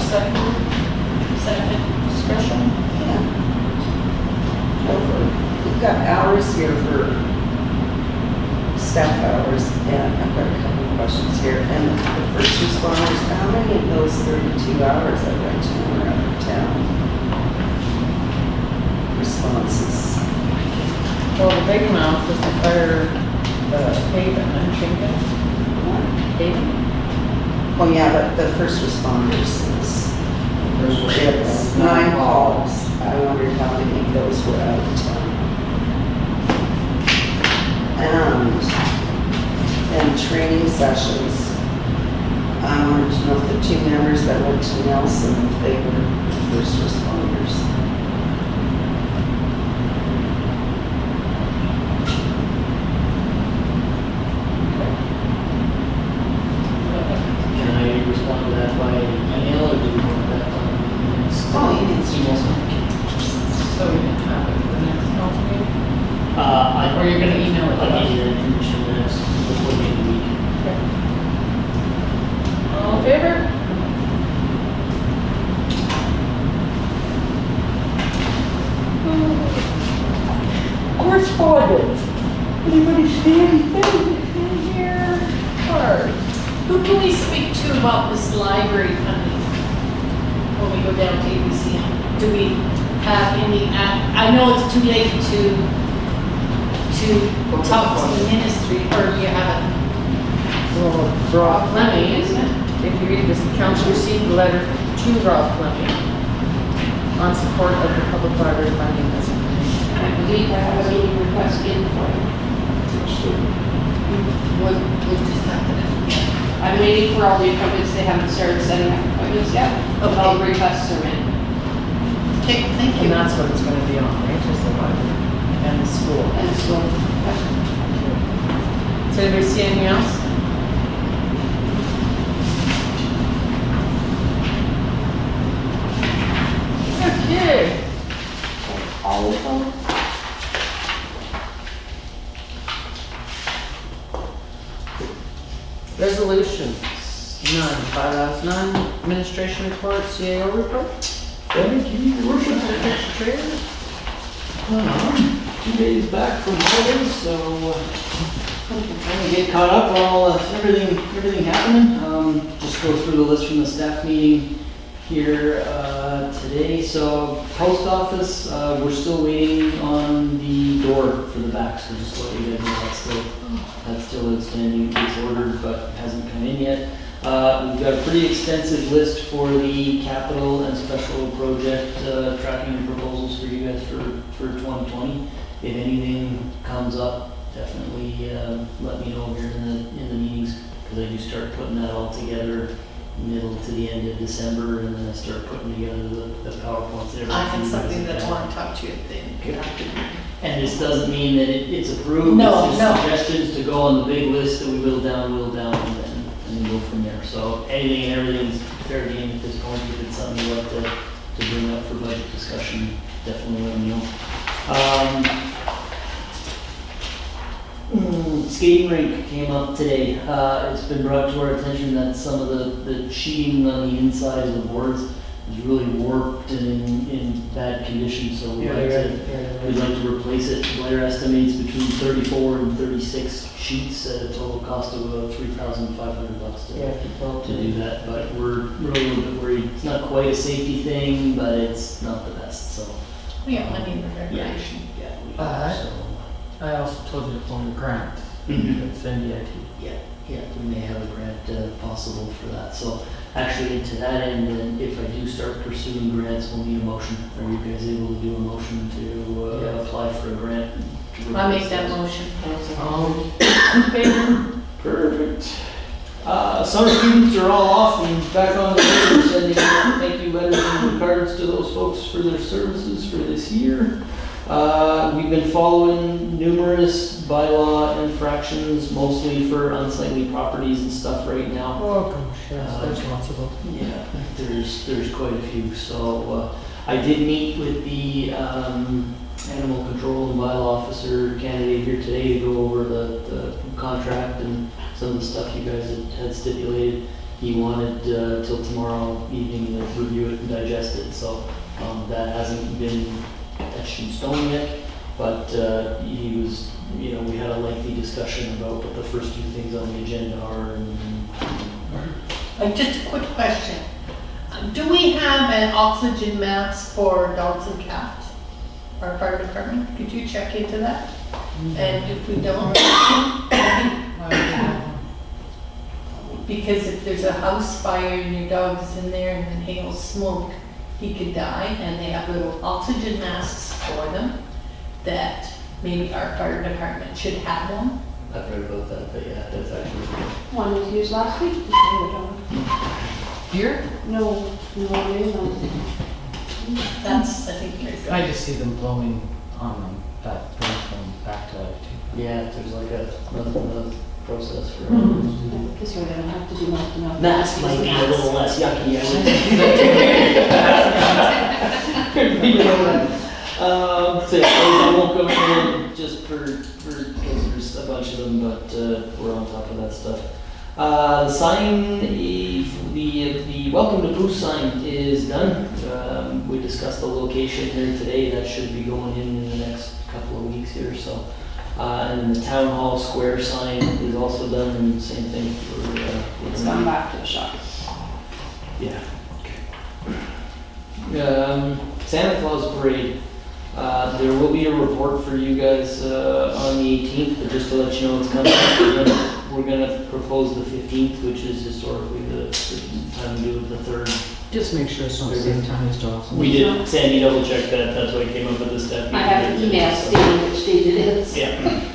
Second. Discussion? We've got hours here for staff hours, and I've got a couple of questions here. And the first responders, how many of those 32 hours I went to were out of town? Responses. Well, the big amount was the fire, Haven, I'm thinking. Haven? Oh, yeah, but the first responders is, it's 9 calls. I wondered how many of those were out of town. And training sessions. I wanted to know if the 2 members that went to Nelson, if they were first responders. Can I respond to that by email or do we want that on the next? Oh, emails. So we can have it for the next council meeting? I. Or you're gonna email it to I'll us? give you that information next, before the end of the week. All in favor? Correspondence. Anybody see anything in here? Or who can we speak to about this library funding when we go down to ABCM? Do we have any, I know it's too late to talk to the ministry, or you haven't? Well, broad money, isn't it? If you read this, the council received a letter to Ralph Fleming on support of the public library funding as a committee. I believe I have a meeting request in for you. We'll just have to, I'm waiting for all the appointments, they haven't started setting up appointments yet, but all the requests are in. okay, thank And you. that's what it's gonna be on, right, just the library and the school. And it's going, Does anybody see anything else? Okay. all of them. Resolutions, none. Bylaws, none. Administration report, CAO report. Thank you, your worship. Secretary. 2 days back from holidays, so trying to get caught up on all everything happening. Just go through the list from the staff meeting here today. So post office, we're still waiting on the door for the back. So just let you guys know that's still outstanding. It's ordered but hasn't come in yet. We've got a pretty extensive list for the capital and special project tracking proposals for you guys for 2020. If anything comes up, definitely let me know here in the meetings, because I do start putting that all together middle to the end of December, and then I start putting together the PowerPoints. And I have everything. something that I want to talk to you then. And this doesn't mean that it's approved. No, It's no. just suggestions to go on the big list that we will down, and then go from there. So anything and everything's fair game at this point. If it's something you'd like to bring up for budget discussion, definitely let me know. Skating rink came up today. It's been brought to our attention that some of the sheeting on the inside of the boards is really warped and in bad condition, so we'd like to replace it. Blair estimates between 34 and 36 sheets at a total cost of about $3,500 to do that, but we're a little bit worried. It's not quite a safety thing, but it's not the best, so. We got money in the recreation. Yeah, we do, But- so. I also told you to phone the grant. Mhm. It's NDIT. Yeah, we may have a grant possible for that. So actually, to that end, and if I do start pursuing grants, we'll need a motion. Are you guys able to do a motion to Yes. apply for a grant? I make that motion. In favor? Perfect. Summer students are all off and back on the road. We're sending out thank you letters and cards to those folks for their services for this year. We've been following numerous bylaw infractions, mostly for unsightly properties and stuff right now. Oh, gosh, yes, there's lots of them. Yeah, there's quite a few. So I did meet with the animal control and bylaw officer candidate here today to go over the contract and some of the stuff you guys had stipulated. He wanted till tomorrow evening to review it and digest it. So that hasn't been etched in stone yet, but he was, we had a lengthy discussion about what the first few things on the agenda are. Just a quick question. Do we have an oxygen mask for dogs and cats? Our fire department, could you check into that? And if we don't, because if there's a house fire and your dog is in there and inhales smoke, he could die, and they have little oxygen masks for them that maybe our fire department should have one. I've heard about that, but yeah, that's actually. One was used last week. Here? No, no. That's, I think, very good. I just see them blowing on them, that brings them back to life too. Yeah, there's like another process for. This way they don't have to do mouth to mouth. Mask might be a little less yucky, I would. So yeah, I won't go into it just because there's a bunch of them, but we're on top of that stuff. The sign, the welcome to Pooh sign is done. We discussed the location here today. That should be going in the next couple of weeks here. So, and the town hall square sign is also done, and same thing for. It's gone back to the shop. Yeah. Santa Claus parade. There will be a report for you guys on the 18th, but just to let you know it's coming. We're gonna propose the 15th, which is historically the time to do the third Just make sure it's not the same time as Dawson. We did, Sandy double checked that, that's why I came up with this step. I have an email stating which date it is. Yeah.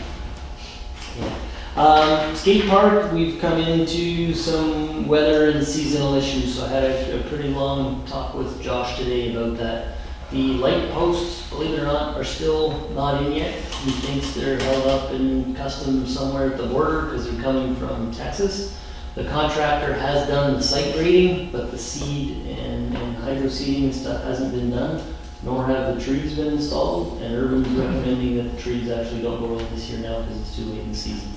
Skate park, we've come into some weather and seasonal issues, so I had a pretty long talk with Josh today about that. The light posts, believe it or not, are still not in yet. He thinks they're held up in customs somewhere at the border because they're coming from Texas. The contractor has done the site grading, but the seed and hydro seeding and stuff hasn't been done, nor have the trees been installed, and Urban's recommending that the trees actually don't go in this year now because it's too late in the season.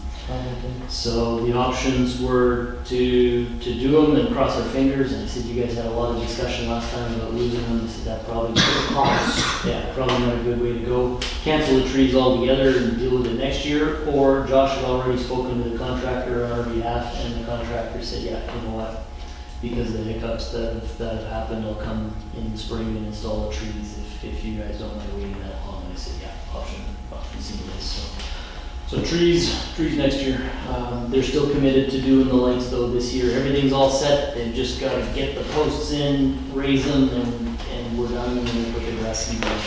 So the options were to do them and cross our fingers, and I said, you guys had a lot of discussion last time about losing them. I said, that probably yeah, probably not a good way to go. Cancel the trees altogether and deal with it next year, or Josh had already spoken to the contractor on our behalf, and the contractor said, yeah, you know what, because of the hiccups that have happened, I'll come in the spring and install the trees if you guys don't mind waiting that long. And I said, yeah, option C is. So trees next year. They're still committed to doing the lights though this year. Everything's all set. They've just got to get the posts in, raise them, and we're done, and then put the grass seed down.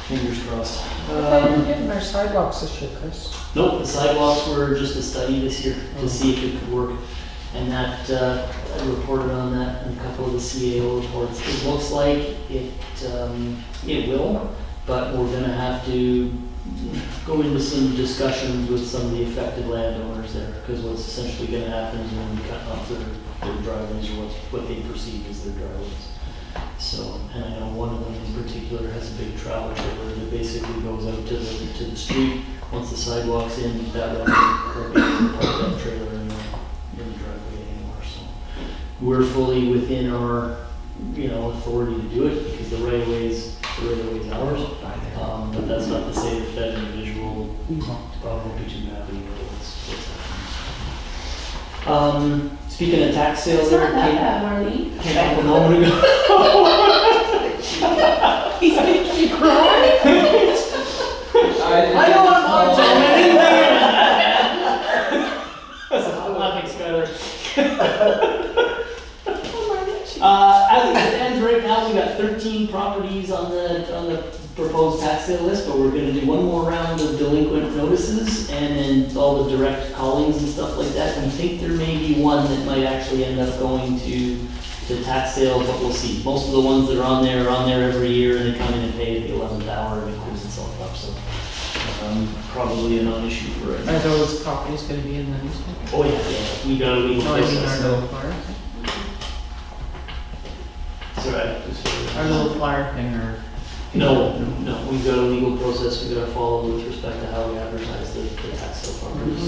Fingers crossed. Getting our sidewalks this year, Chris. Nope, the sidewalks were just a study this year to see if it could work. And that, I reported on that in a couple of the CAO reports. It looks like it will, but we're gonna have to go into some discussions with some of the affected landowners there, because what's essentially gonna happen is we're gonna be cutting off their driveways, or what they perceive as their driveways. So, and I know one of them in particular has a big travel trailer that basically goes out to the street. Once the sidewalk's in, that way we'll be able to park that trailer in the driveway anymore. So we're fully within our, authority to do it, because the right of way is ours. But that's not to say that that individual probably won't be too happy with what's happening. Speaking of tax sales, It's not that bad, Marlene. came up a moment ago. He's making you cry? I know I'm on to I'm laughing, Skylar. As it stands right now, we've got 13 properties on the proposed tax sale list, but we're gonna do one more round of delinquent notices and then all the direct callings and stuff like that. We think there may be one that might actually end up going to tax sale, but we'll see. Most of the ones that are on there every year, and they come in and pay at the 11th hour and it clears itself up, so probably a non-issue for it. Are those properties gonna be in the newspaper? Oh yeah, we got a legal No, I mean process. our little flyer. It's all right. Our little flyer thing, or? No, we've got a legal process we gotta follow with respect to how we advertise the tax sale properties.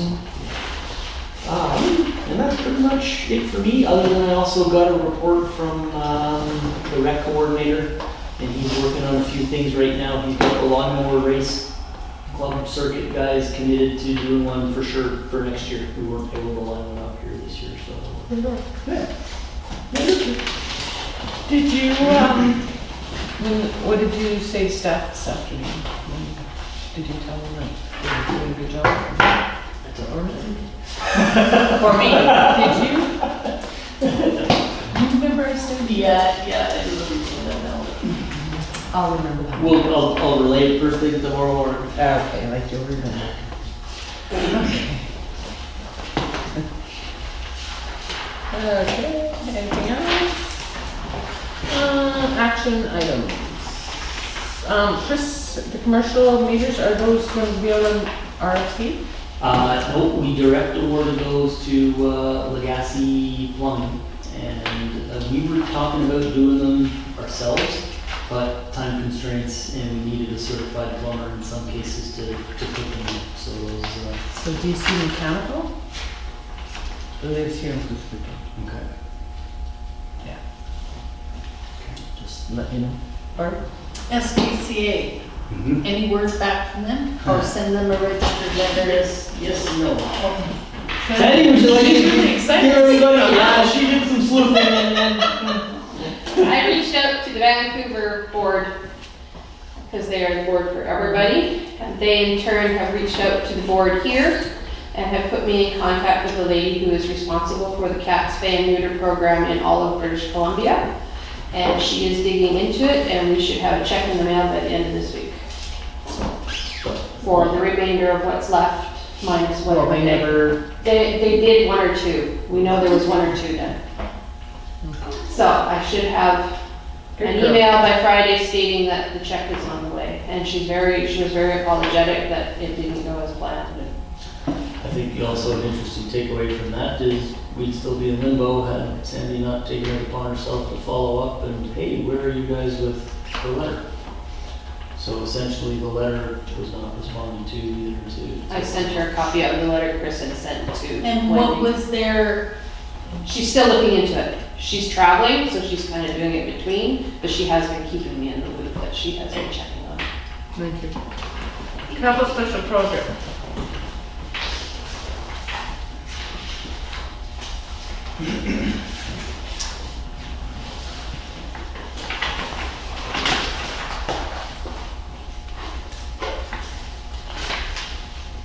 And that's pretty much it for me, other than I also got a report from the rec coordinator, and he's working on a few things right now. He's got the lawnmower race club circuit guys committed to doing one for sure for next year. We weren't able to line one up here this year, so. Did you, what did you say staff this afternoon? Did you tell them that they were doing a good job? For me, did you? You remember I said? Yeah, I remember saying that now. I'll remember that. I'll relay it first thing tomorrow morning. Okay, like you'll remember. Okay, anything else? Action items. Chris, the commercial meters, are those going to be on RFP? No, we direct awarded those to Legacy Plumbing, and we were talking about doing them ourselves, but time constraints, and we needed a certified plumber in some cases to put them in. So those. So DC Mechanical lives here in Costa Okay. Yeah. Just let you know. Barb? SPCA, any word back from them, or send them a registered letter? Yes and no. Okay. Sandy, would you like to She's really excited. give everybody? Yeah, she did some sleuthing and I reached out to the Vancouver board because they are the board for everybody. And they in turn have reached out to the board here and have put me in contact with the lady who is responsible for the cat spay and neuter program in all of British Columbia. And she is digging into it, and we should have a check in the mail by the end of this week for the remainder of what's left, minus Well, whatever they never, they did 1 or 2. We know there was 1 or 2 done. So I should have an Good girl. email by Friday stating that the check is on the way. And she was very apologetic that it didn't go as planned. I think also an interesting takeaway from that is we'd still be in limbo had Sandy not taken it upon herself to follow up and, hey, where are you guys with the letter? So essentially, the letter was not responded to either to. I sent her a copy of the letter Chris had sent to And what Wendy. was their, She's still looking into it. She's traveling, so she's kind of doing it between, but she has been keeping me in the loop that she has been checking on. thank you. Capital special project.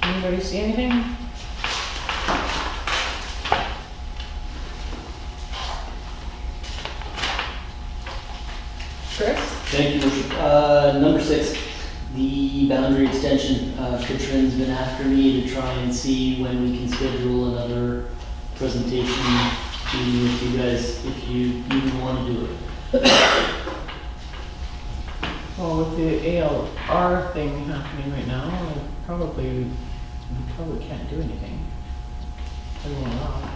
Anybody see anything? Chris? Thank you, Your Worship. Number 6, the boundary extension. Katrin's been after me to try and see when we can schedule another presentation meeting with you guys, if you even want to do it. Well, with the ALR thing happening right now, we probably can't do anything. Everyone off.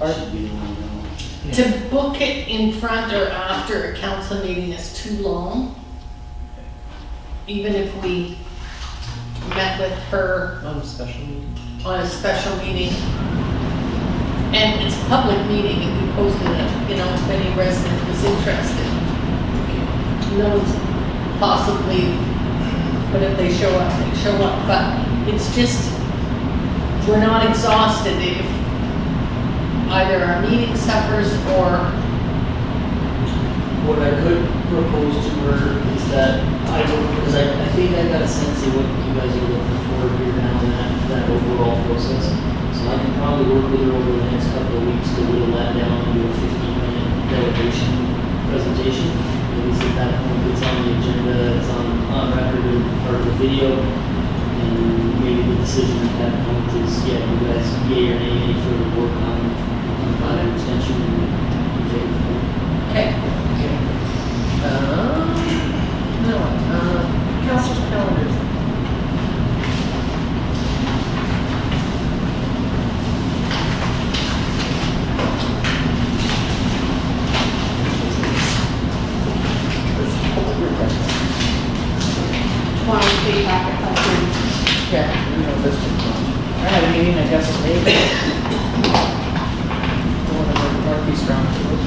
Should be the one now. to book it in front or after a council meeting is too long. Even if we met with her On a special meeting. on a special meeting. And it's a public meeting, if we posted it, you know, if any resident was interested. No one's possibly, but if they show up, they show up. But it's just, we're not exhausted if either our meeting suffers or, What I could propose to her is that because I think I got a sense of what you guys are looking for here now in that overall process. So I can probably work with her over the next couple of weeks to whittle that down into a 15-minute delegation presentation. At least at that point, it's on the agenda, it's on record and part of the video. And maybe the decision at that point is, yeah, you guys, yay or nay, any further work on an extension and take it from there. okay. No, council's calendars. Tomorrow's pay packet comes in. Yeah, you know this one. I had a meeting, I guess, today. One of the Northeast Roundtable.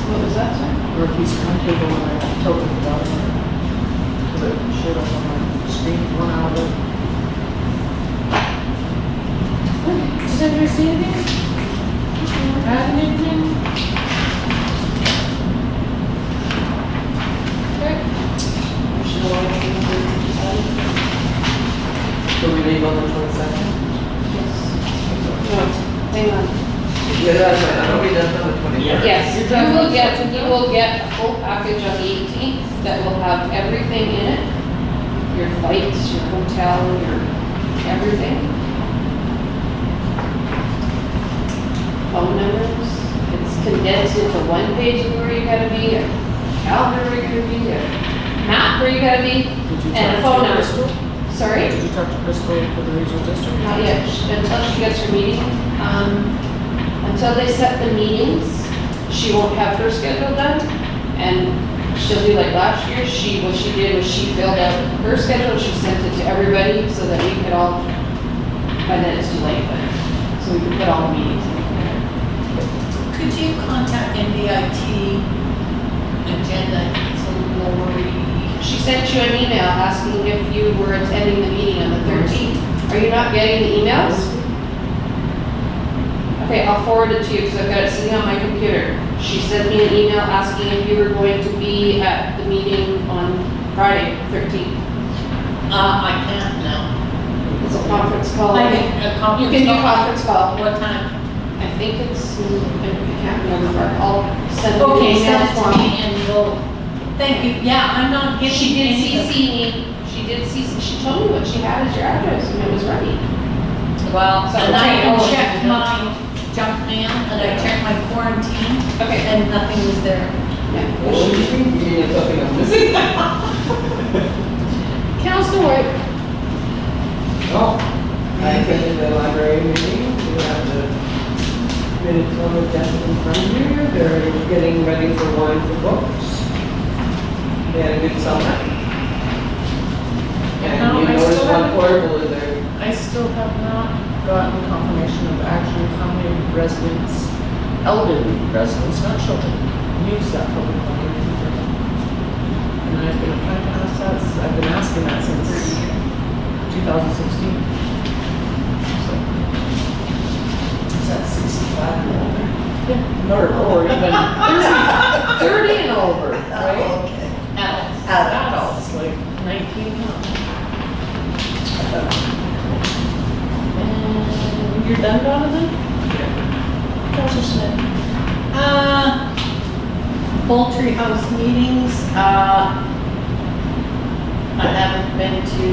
What was that, sir? Northeast Roundtable, and I told them about it. Because it showed up on my screen 1 hour ago. Does anybody see anything? Add anything? Okay. So we leave on the 22nd? No, hang on. Yeah, that's right, I know we done on the 23rd. Yes, you will get a full package on the 18th that will have everything in it. Your flights, your hotel, your everything. Phone numbers. It's condensed into 1 page of where you gotta be, a calendar where you're gonna be, a map where you gotta be, Did you and a talk phone to number. Crystal? Sorry? Did you talk to Crystal for the regional district? Not yet, until she gets her meeting. Until they set the meetings, she won't have her schedule done. And she'll do like last year, what she did was she filled out her schedule, she sent it to everybody so that we could all, by then it's too late, but, so we could put all the meetings in there. Could you contact NDIT agenda, it's a little worried. She sent you an email asking if you were attending the meeting on the 13th. Are you not getting the emails? Okay, I'll forward it to you because I've got it sitting on my computer. She sent me an email asking if you were going to be at the meeting on Friday, 13th. I can't now. It's It's a conference call. I think a conference You can do call. conference call. What time? I think it's, I can't remember, I'll send you an Okay, email send it to tomorrow. me and we'll, thank you. Yeah, I'm not getting She did any of- CC me, she told me what she had as your address and it was right. Well, So and I'll I take can all of check it. my junk mail and I checked my quarantine Okay. and nothing was there. Yeah. Well, you mean it's something I'm missing? Councillor White, No. I attended the library meeting, you have the minutes on the desk in front of you, they're getting ready for wines and books. They had a good summer. No, And you I notice still one haven't- portable in there. I still have not gotten confirmation of actually how many residents, elderly residents, not children, use that public library. And I've been trying to ask that, I've been asking that since 2016. So, Is that 65 and older? yeah, or even 30 and over, right? Oh, okay. Adults. Adults, like 19 now. And you're done, Donovan? Councilor Smith? Poultry house meetings, I haven't been to,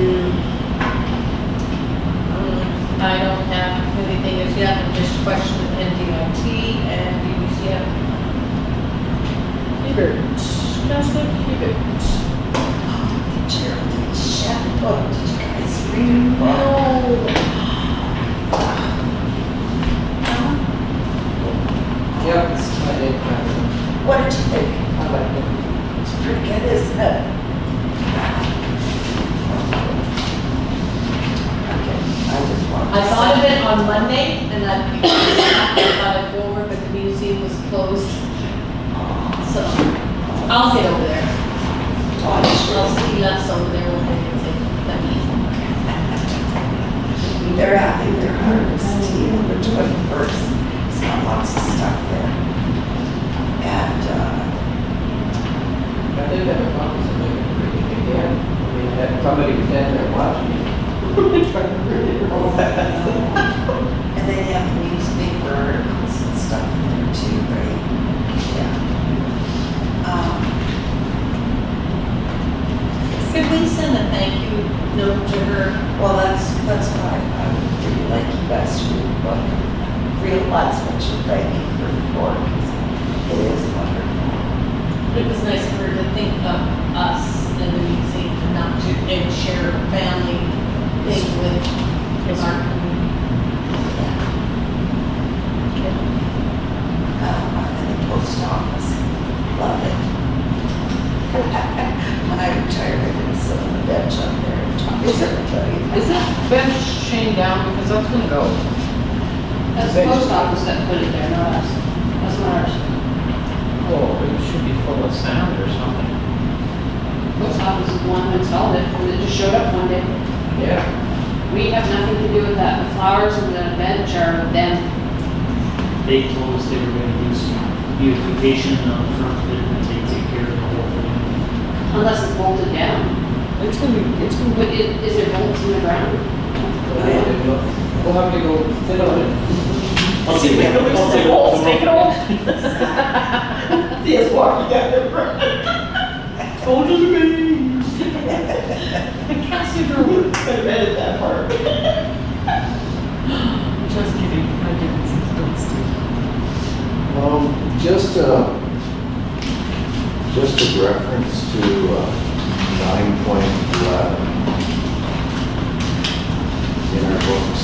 I don't have anything as yet, I'm just questioning NDIT and BBCF. Hebert. Councilor Hebert. Geraldine Shepherd, did you guys read? Yep, I did. What did you think? I like it. It's pretty good, isn't it? Okay, I just want to. I thought of it on Monday, and I thought I'd go over, but the museum was closed. So, I'll get over there. Oh, I'm sure. I'll see Les over there when I get that meeting. They're having their harvest tea on the 21st. It's got lots of stuff there. And, I did have a conversation with pretty big deal. I mean, had somebody was standing there watching me. Trying to really roll that. and they have newspaper articles and stuff there too, right? Yeah. Could we send a thank you note to her? Well, that's why I would really like you guys to realize what you're writing for, because it is wonderful. It was nice of her to think of us and the museum and not to, and share a family thing with our community. And the post office, love it. When I retired, I didn't sit on the bench up there and talk to everybody. Is that bench chained down? Because that's gonna go. That's the post office that put it there, not us. That's not ours. Oh, it should be full of sand or something. Post office is the one who installed it, and it just showed up one day. Yeah. We have nothing to do with that. The flowers and the bench are them. They told us they were gonna do some beautification on the front of it, and they take care of the whole thing. Unless it's bolted down. It's gonna be, But is there bolts in the ground? We'll have to go sit on it. I'll take it. I'll take it. Bolts, take it off. See us walking down there. Soldiers are being. Councilor Gerber. Could have edited that part. Just kidding. I didn't see Just a reference to 9.11 in our books.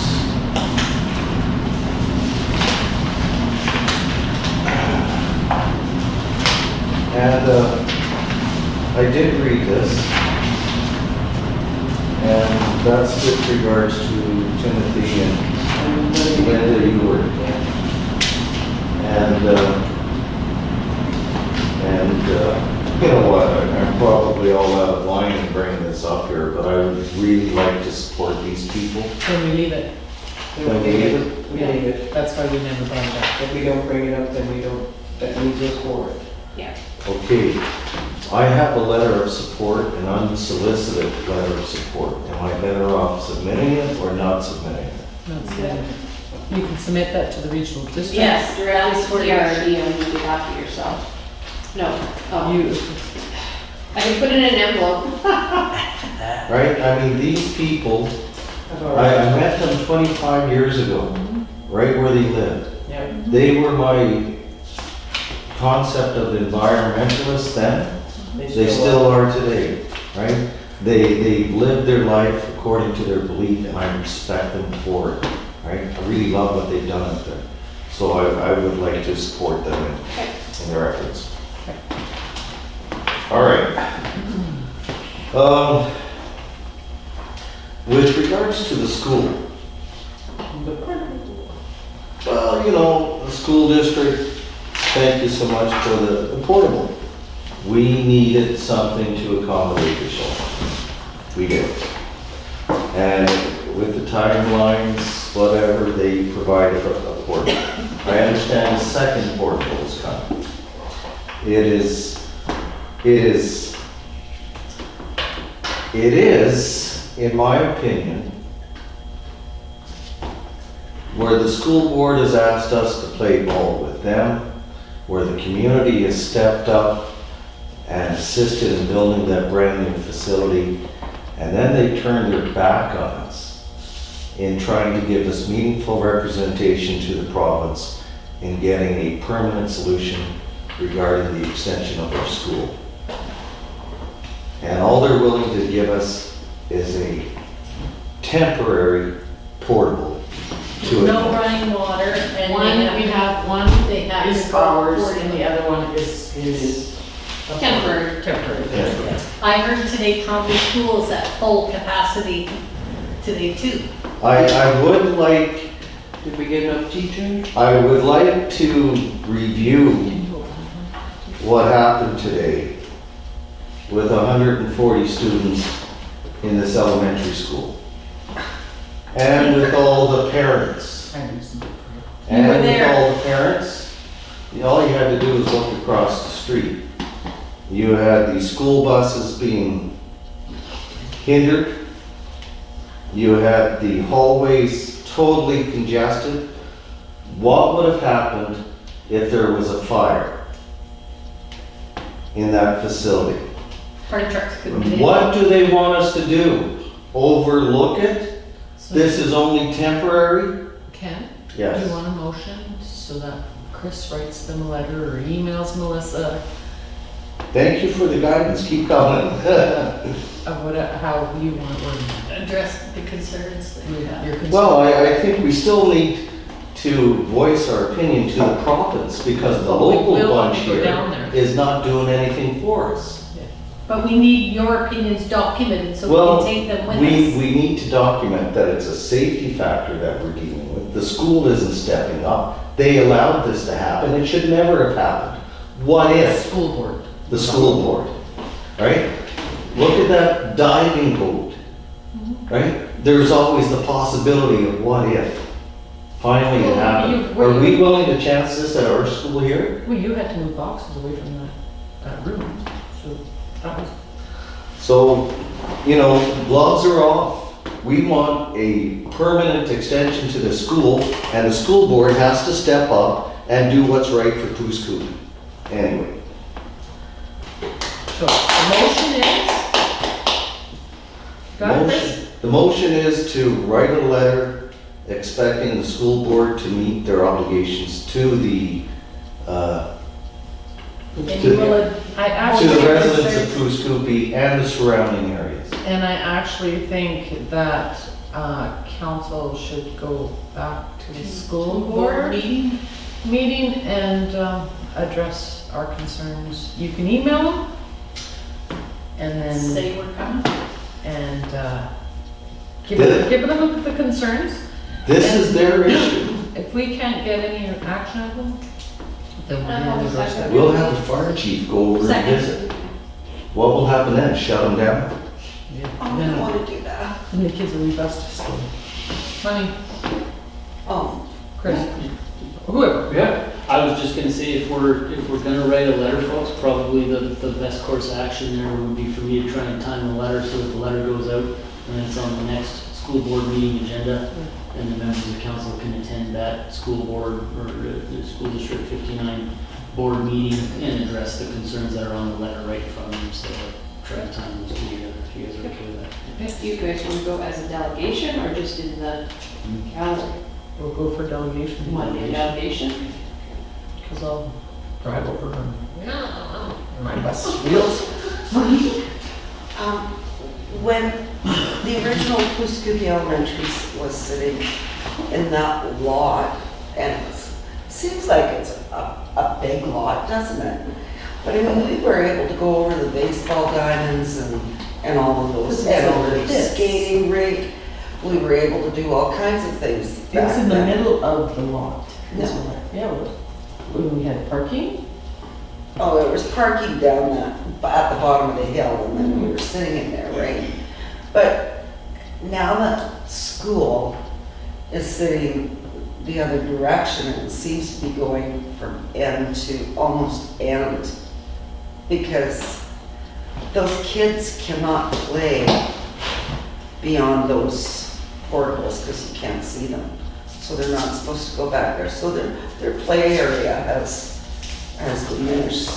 And I did read this, and that's with regards to Timothy and Linda Ewart. You know what, I'm probably all out of line in bringing this up here, but I would really like to support these people. Then we leave it. Then we leave it. We leave it. That's why we never brought it up. If we don't bring it up, then we don't, that means we're for it. Yeah. Okay, I have a letter of support, an unsolicited letter of support. Am I better off submitting it or not submitting it? Not submitted. You can submit that to the regional district. Yes, directly for PRD on behalf of yourself. No, oh, You, I can put it in an envelope. Right? I mean, these people, I met them 25 years ago, right where they lived. Yeah. They were my concept of environmentalists then. They still are today, right? They live their life according to their belief, and I respect them for it, right? I really love what they've done up there. So I would like to support them in their efforts. All right. With regards to the school, well, you know, the school district, thank you so much for the portable. We needed something to accommodate the children. We did. And with the timelines, whatever, they provided a portable. I understand the second portable is coming. It is, in my opinion, where the school board has asked us to play ball with them, where the community has stepped up and assisted in building that brand new facility, and then they turned their back on us in trying to give us meaningful representation to the province in getting a permanent solution regarding the extension of our school. And all they're willing to give us is a temporary portable to No it. running water and one, we have one they have is to ours report and the other one is Temporary. temporary. Yeah. I heard today Conway School is at full capacity today too. I would like, Did we get enough teachers? I would like to review what happened today with 140 students in this elementary school. And with all the parents. You were And with there. all the parents, all you had to do was look across the street. You had the school buses being hindered. You had the hallways totally congested. What would have happened if there was a fire in that facility? Fire trucks couldn't get in. What do they want us to do? Overlook it? This is only temporary? Ken, do Yes. you want a motion so that Chris writes them a letter or emails Melissa Thank you for the guidance, keep coming. of what, how you want it worded? Address the concerns that you have. Your concern? Well, I think we still need to voice our opinion to the province because the Well, we local will when bunch we go here down there. is not doing anything for us. But we need your opinions documented so we Well, can take them with we us. need to document that it's a safety factor that we're dealing with. The school isn't stepping up. They allowed this to happen. It should never have happened. What if? School board. The school board, right? Look at that diving boat, right? There's always the possibility of what if. Finally it Well, happened. were Are we you- willing to chance this at our school here? Well, you had to move boxes away from that room, so that was, So, you know, gloves are off. We want a permanent extension to the school, and the school board has to step up and do what's right for Poos Coop. Anyway, so the motion is? Got it, Chris? the motion is to write a letter expecting the school board to meet their obligations to the, And you will, I to actually. the residents of Poos Coopy and the surrounding areas. And I actually think that council should go back to the school board meeting and address our concerns. You can email them and then, say we're coming. and give Good. them the concerns. This is their issue. If we can't get any action out of them, then we'll be on the doorstep. We'll have the fire chief go over and Second. visit. What will happen then? Shut them down? Yeah. Oh, I don't Then want to do that. then the kids will leave us to school. Honey, Oh, Chris, whoever. Yeah. I was just gonna say, if we're gonna write a letter, folks, probably the best course of action there would be for me to try and time the letter so that the letter goes out and it's on the next school board meeting agenda, and the members of the council can attend that school board or the school district 59 board meeting and address the concerns that are on the letter right from them, so try and time those two together, if you guys are okay with that. Do you guys want to go as a delegation or just in the gallery? We'll go for delegation. Want to be a delegation? Because I'll drive over and, my bus wheels. When the original Kuskookee Elementary was sitting in that lot, and it seems like it's a big lot, doesn't it? But I mean, we were able to go over the baseball diamonds and all of those, and over the skating rink. We were able to do all kinds of things. It was in the back then. middle of the lot. No. Yeah, it was. When we had parking. Oh, there was parking down at the bottom of the hill, and then we were sitting in there, right? But now that school is sitting the other direction, and it seems to be going from end to almost end, because those kids cannot play beyond those portables because you can't see them. So they're not supposed to go back there. So their play area has diminished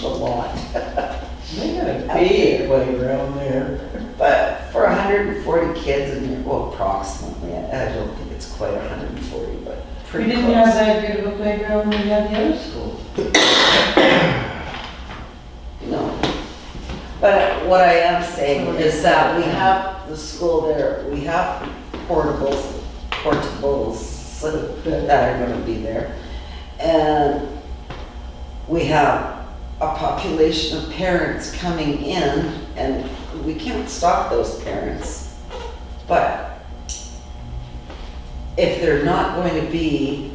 a lot. They got a big playground there. But for 140 kids, and well, approximately, I don't think it's quite 140, but We pretty didn't close. have that good of a playground when we had the other school. No. But what I am saying is that we have the school there, we have portables that are gonna be there. And we have a population of parents coming in, and we can't stop those parents. But if they're not going to be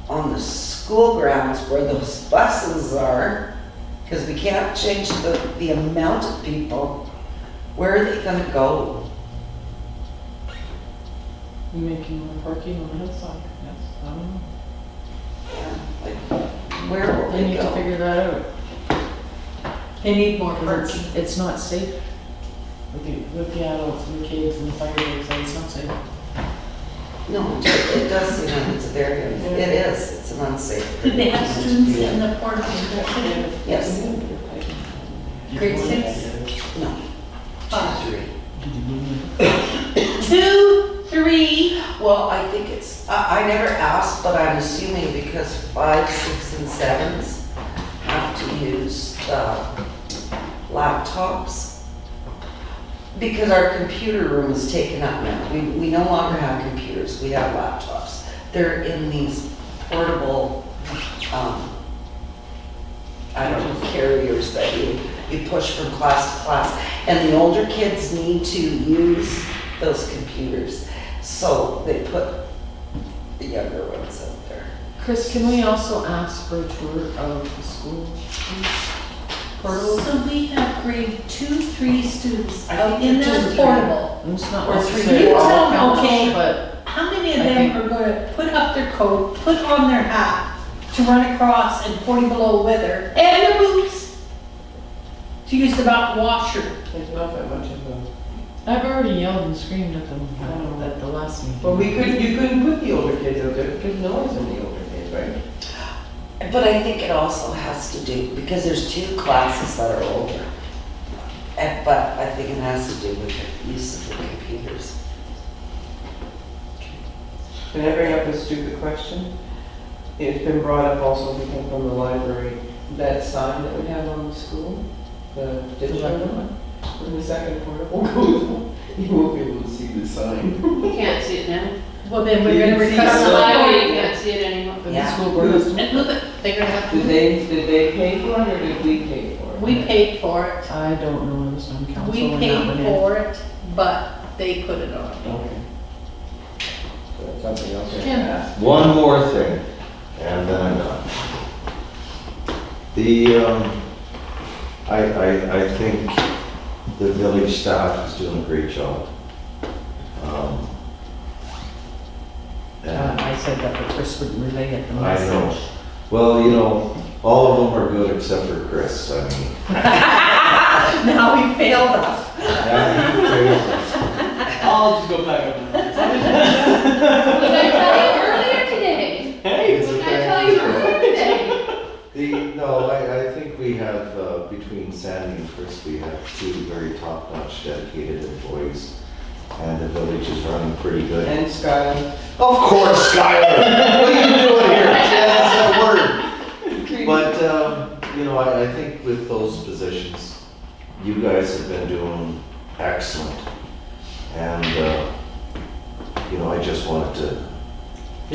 on the school grounds where those buses are, because we can't change the amount of people, where are they gonna go? You making more parking on the hillside, yes, I don't know. Like, where will They they need to go? figure that out. They need more Because parking. it's not safe with the adults and the kids and the fire breaks, it's not safe. No, it does seem like it's a very, it is, it's an unsafe. Did they have students in the portable? Yes, Grade 6? no, 5? 3. 2, 3. Well, I think it's, I never asked, but I'm assuming because 5, 6, and 7s have to use laptops. Because our computer room is taken up now. We no longer have computers, we have laptops. They're in these portable, I don't know, carriers that you push from class to class. And the older kids need to use those computers. So they put the younger ones out there. Chris, can we also ask for a tour of the school? Portable? So we have grade 2, 3 students I out think in they're their 2 or 3. portable. And it's not Or 3. necessarily You all tell me, counts, okay. but How many of I them think- are going to put up their coat, put on their hat to run across in 40 below weather and their boots to use the mountain washer? There's not that much of a, I've already yelled and screamed at them at the last meeting. well, you couldn't put the older kids out there because noise in the older kids, right? But I think it also has to do, because there's 2 classes that are older. But I think it has to do with the use of the computers. Can I bring up a stupid question? It's been brought up also, we think, from the library, that sign that we have on the school, the digital one, when the second portable goes, you won't be able to see the sign. You can't see it now. Well, then we're You going to can see request From a the library, you library. can't see it anymore. But the Yeah. school board has to. And look, they're going to have to, Did they pay for it or did we pay for it? we paid for it. I don't know, I was on council We when that went paid in. for it, but they put it on. Okay. So that's something else I Ken. can ask. One more thing, and then I'm done. I think the village staff is doing a great job. And I said that, but Chris wouldn't relay it, the I message. know. Well, you know, all of them are good except for Chris, I mean. Now he failed us. Yeah, he failed us. I'll just go back up. What did I tell you earlier today? Hey, It's What a did I tell you earlier today? No, I think we have, between Sandy and Chris, we have two very top-notch dedicated employees. And the village is running pretty good. And Skylar. Of course, Skylar! What are you doing here? That's that word. But, you know, I think with those positions, you guys have been doing excellent. And, you know, I just wanted to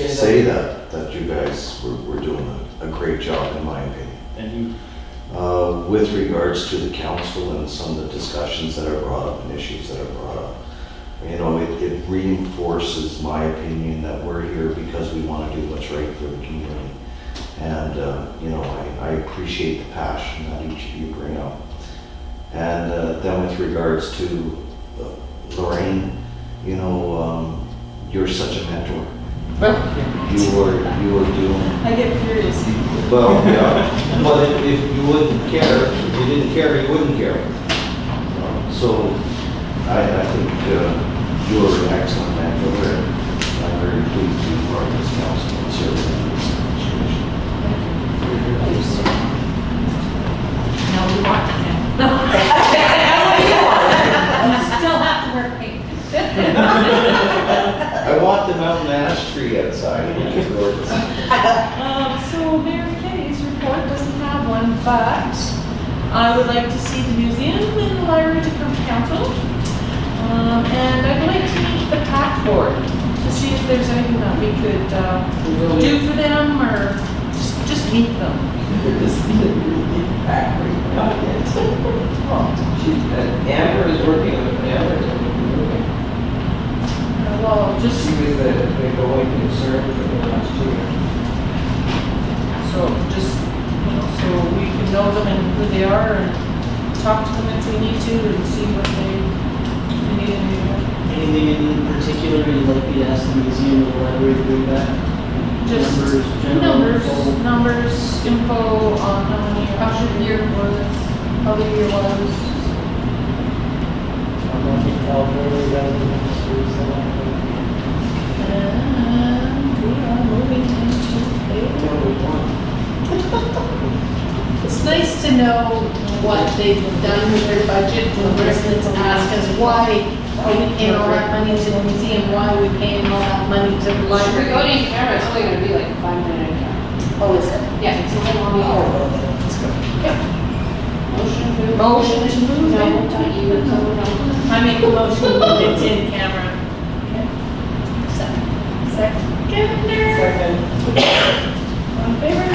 say that you guys were doing a great job, in my opinion. And you, With regards to the council and some of the discussions that are brought up and issues that are brought up. You know, it reinforces my opinion that we're here because we want to do what's right for the community. And, you know, I appreciate the passion that each of you bring up. And then with regards to Lorraine, you know, you're such a mentor. You were doing, I get curious. well, yeah, but if you wouldn't care, if you didn't care, you wouldn't care. So I think you are an excellent mentor, and I'm very pleased to be part of this council and serving in this situation. Now we want to know. You still have to wear pink. I want the mountain ash tree outside, which is gorgeous. So Mary Kay's report doesn't have one, but I would like to see the museum and the library to come to council. And I'd like to meet the PAC board to see if there's anything that we could do for them or just meet them. Amber is working on it, Amber is working. Well, just, She was the going concern for the last year. so just, you know, so we can know them and who they are and talk to them if we need to and see what they need and need. anything in particular you'd like me to ask the museum or the library to bring back? Just Numbers, general info? numbers, info on how many, how the year was, how the year was. I'm looking at elderly residents, who's that? And we are moving into It's nice to know what they've done with their budget, when residents ask us, why are we paying all that money to the museum, why are we paying all that money to the If we go library? to camera, it's only gonna be like 5 minutes. Oh, is it? Yeah, it's a little on the hour. Motion to. Motion to move No, it. not you, no, no. I make a motion to move it in camera. Second. Second. Second. All in favor?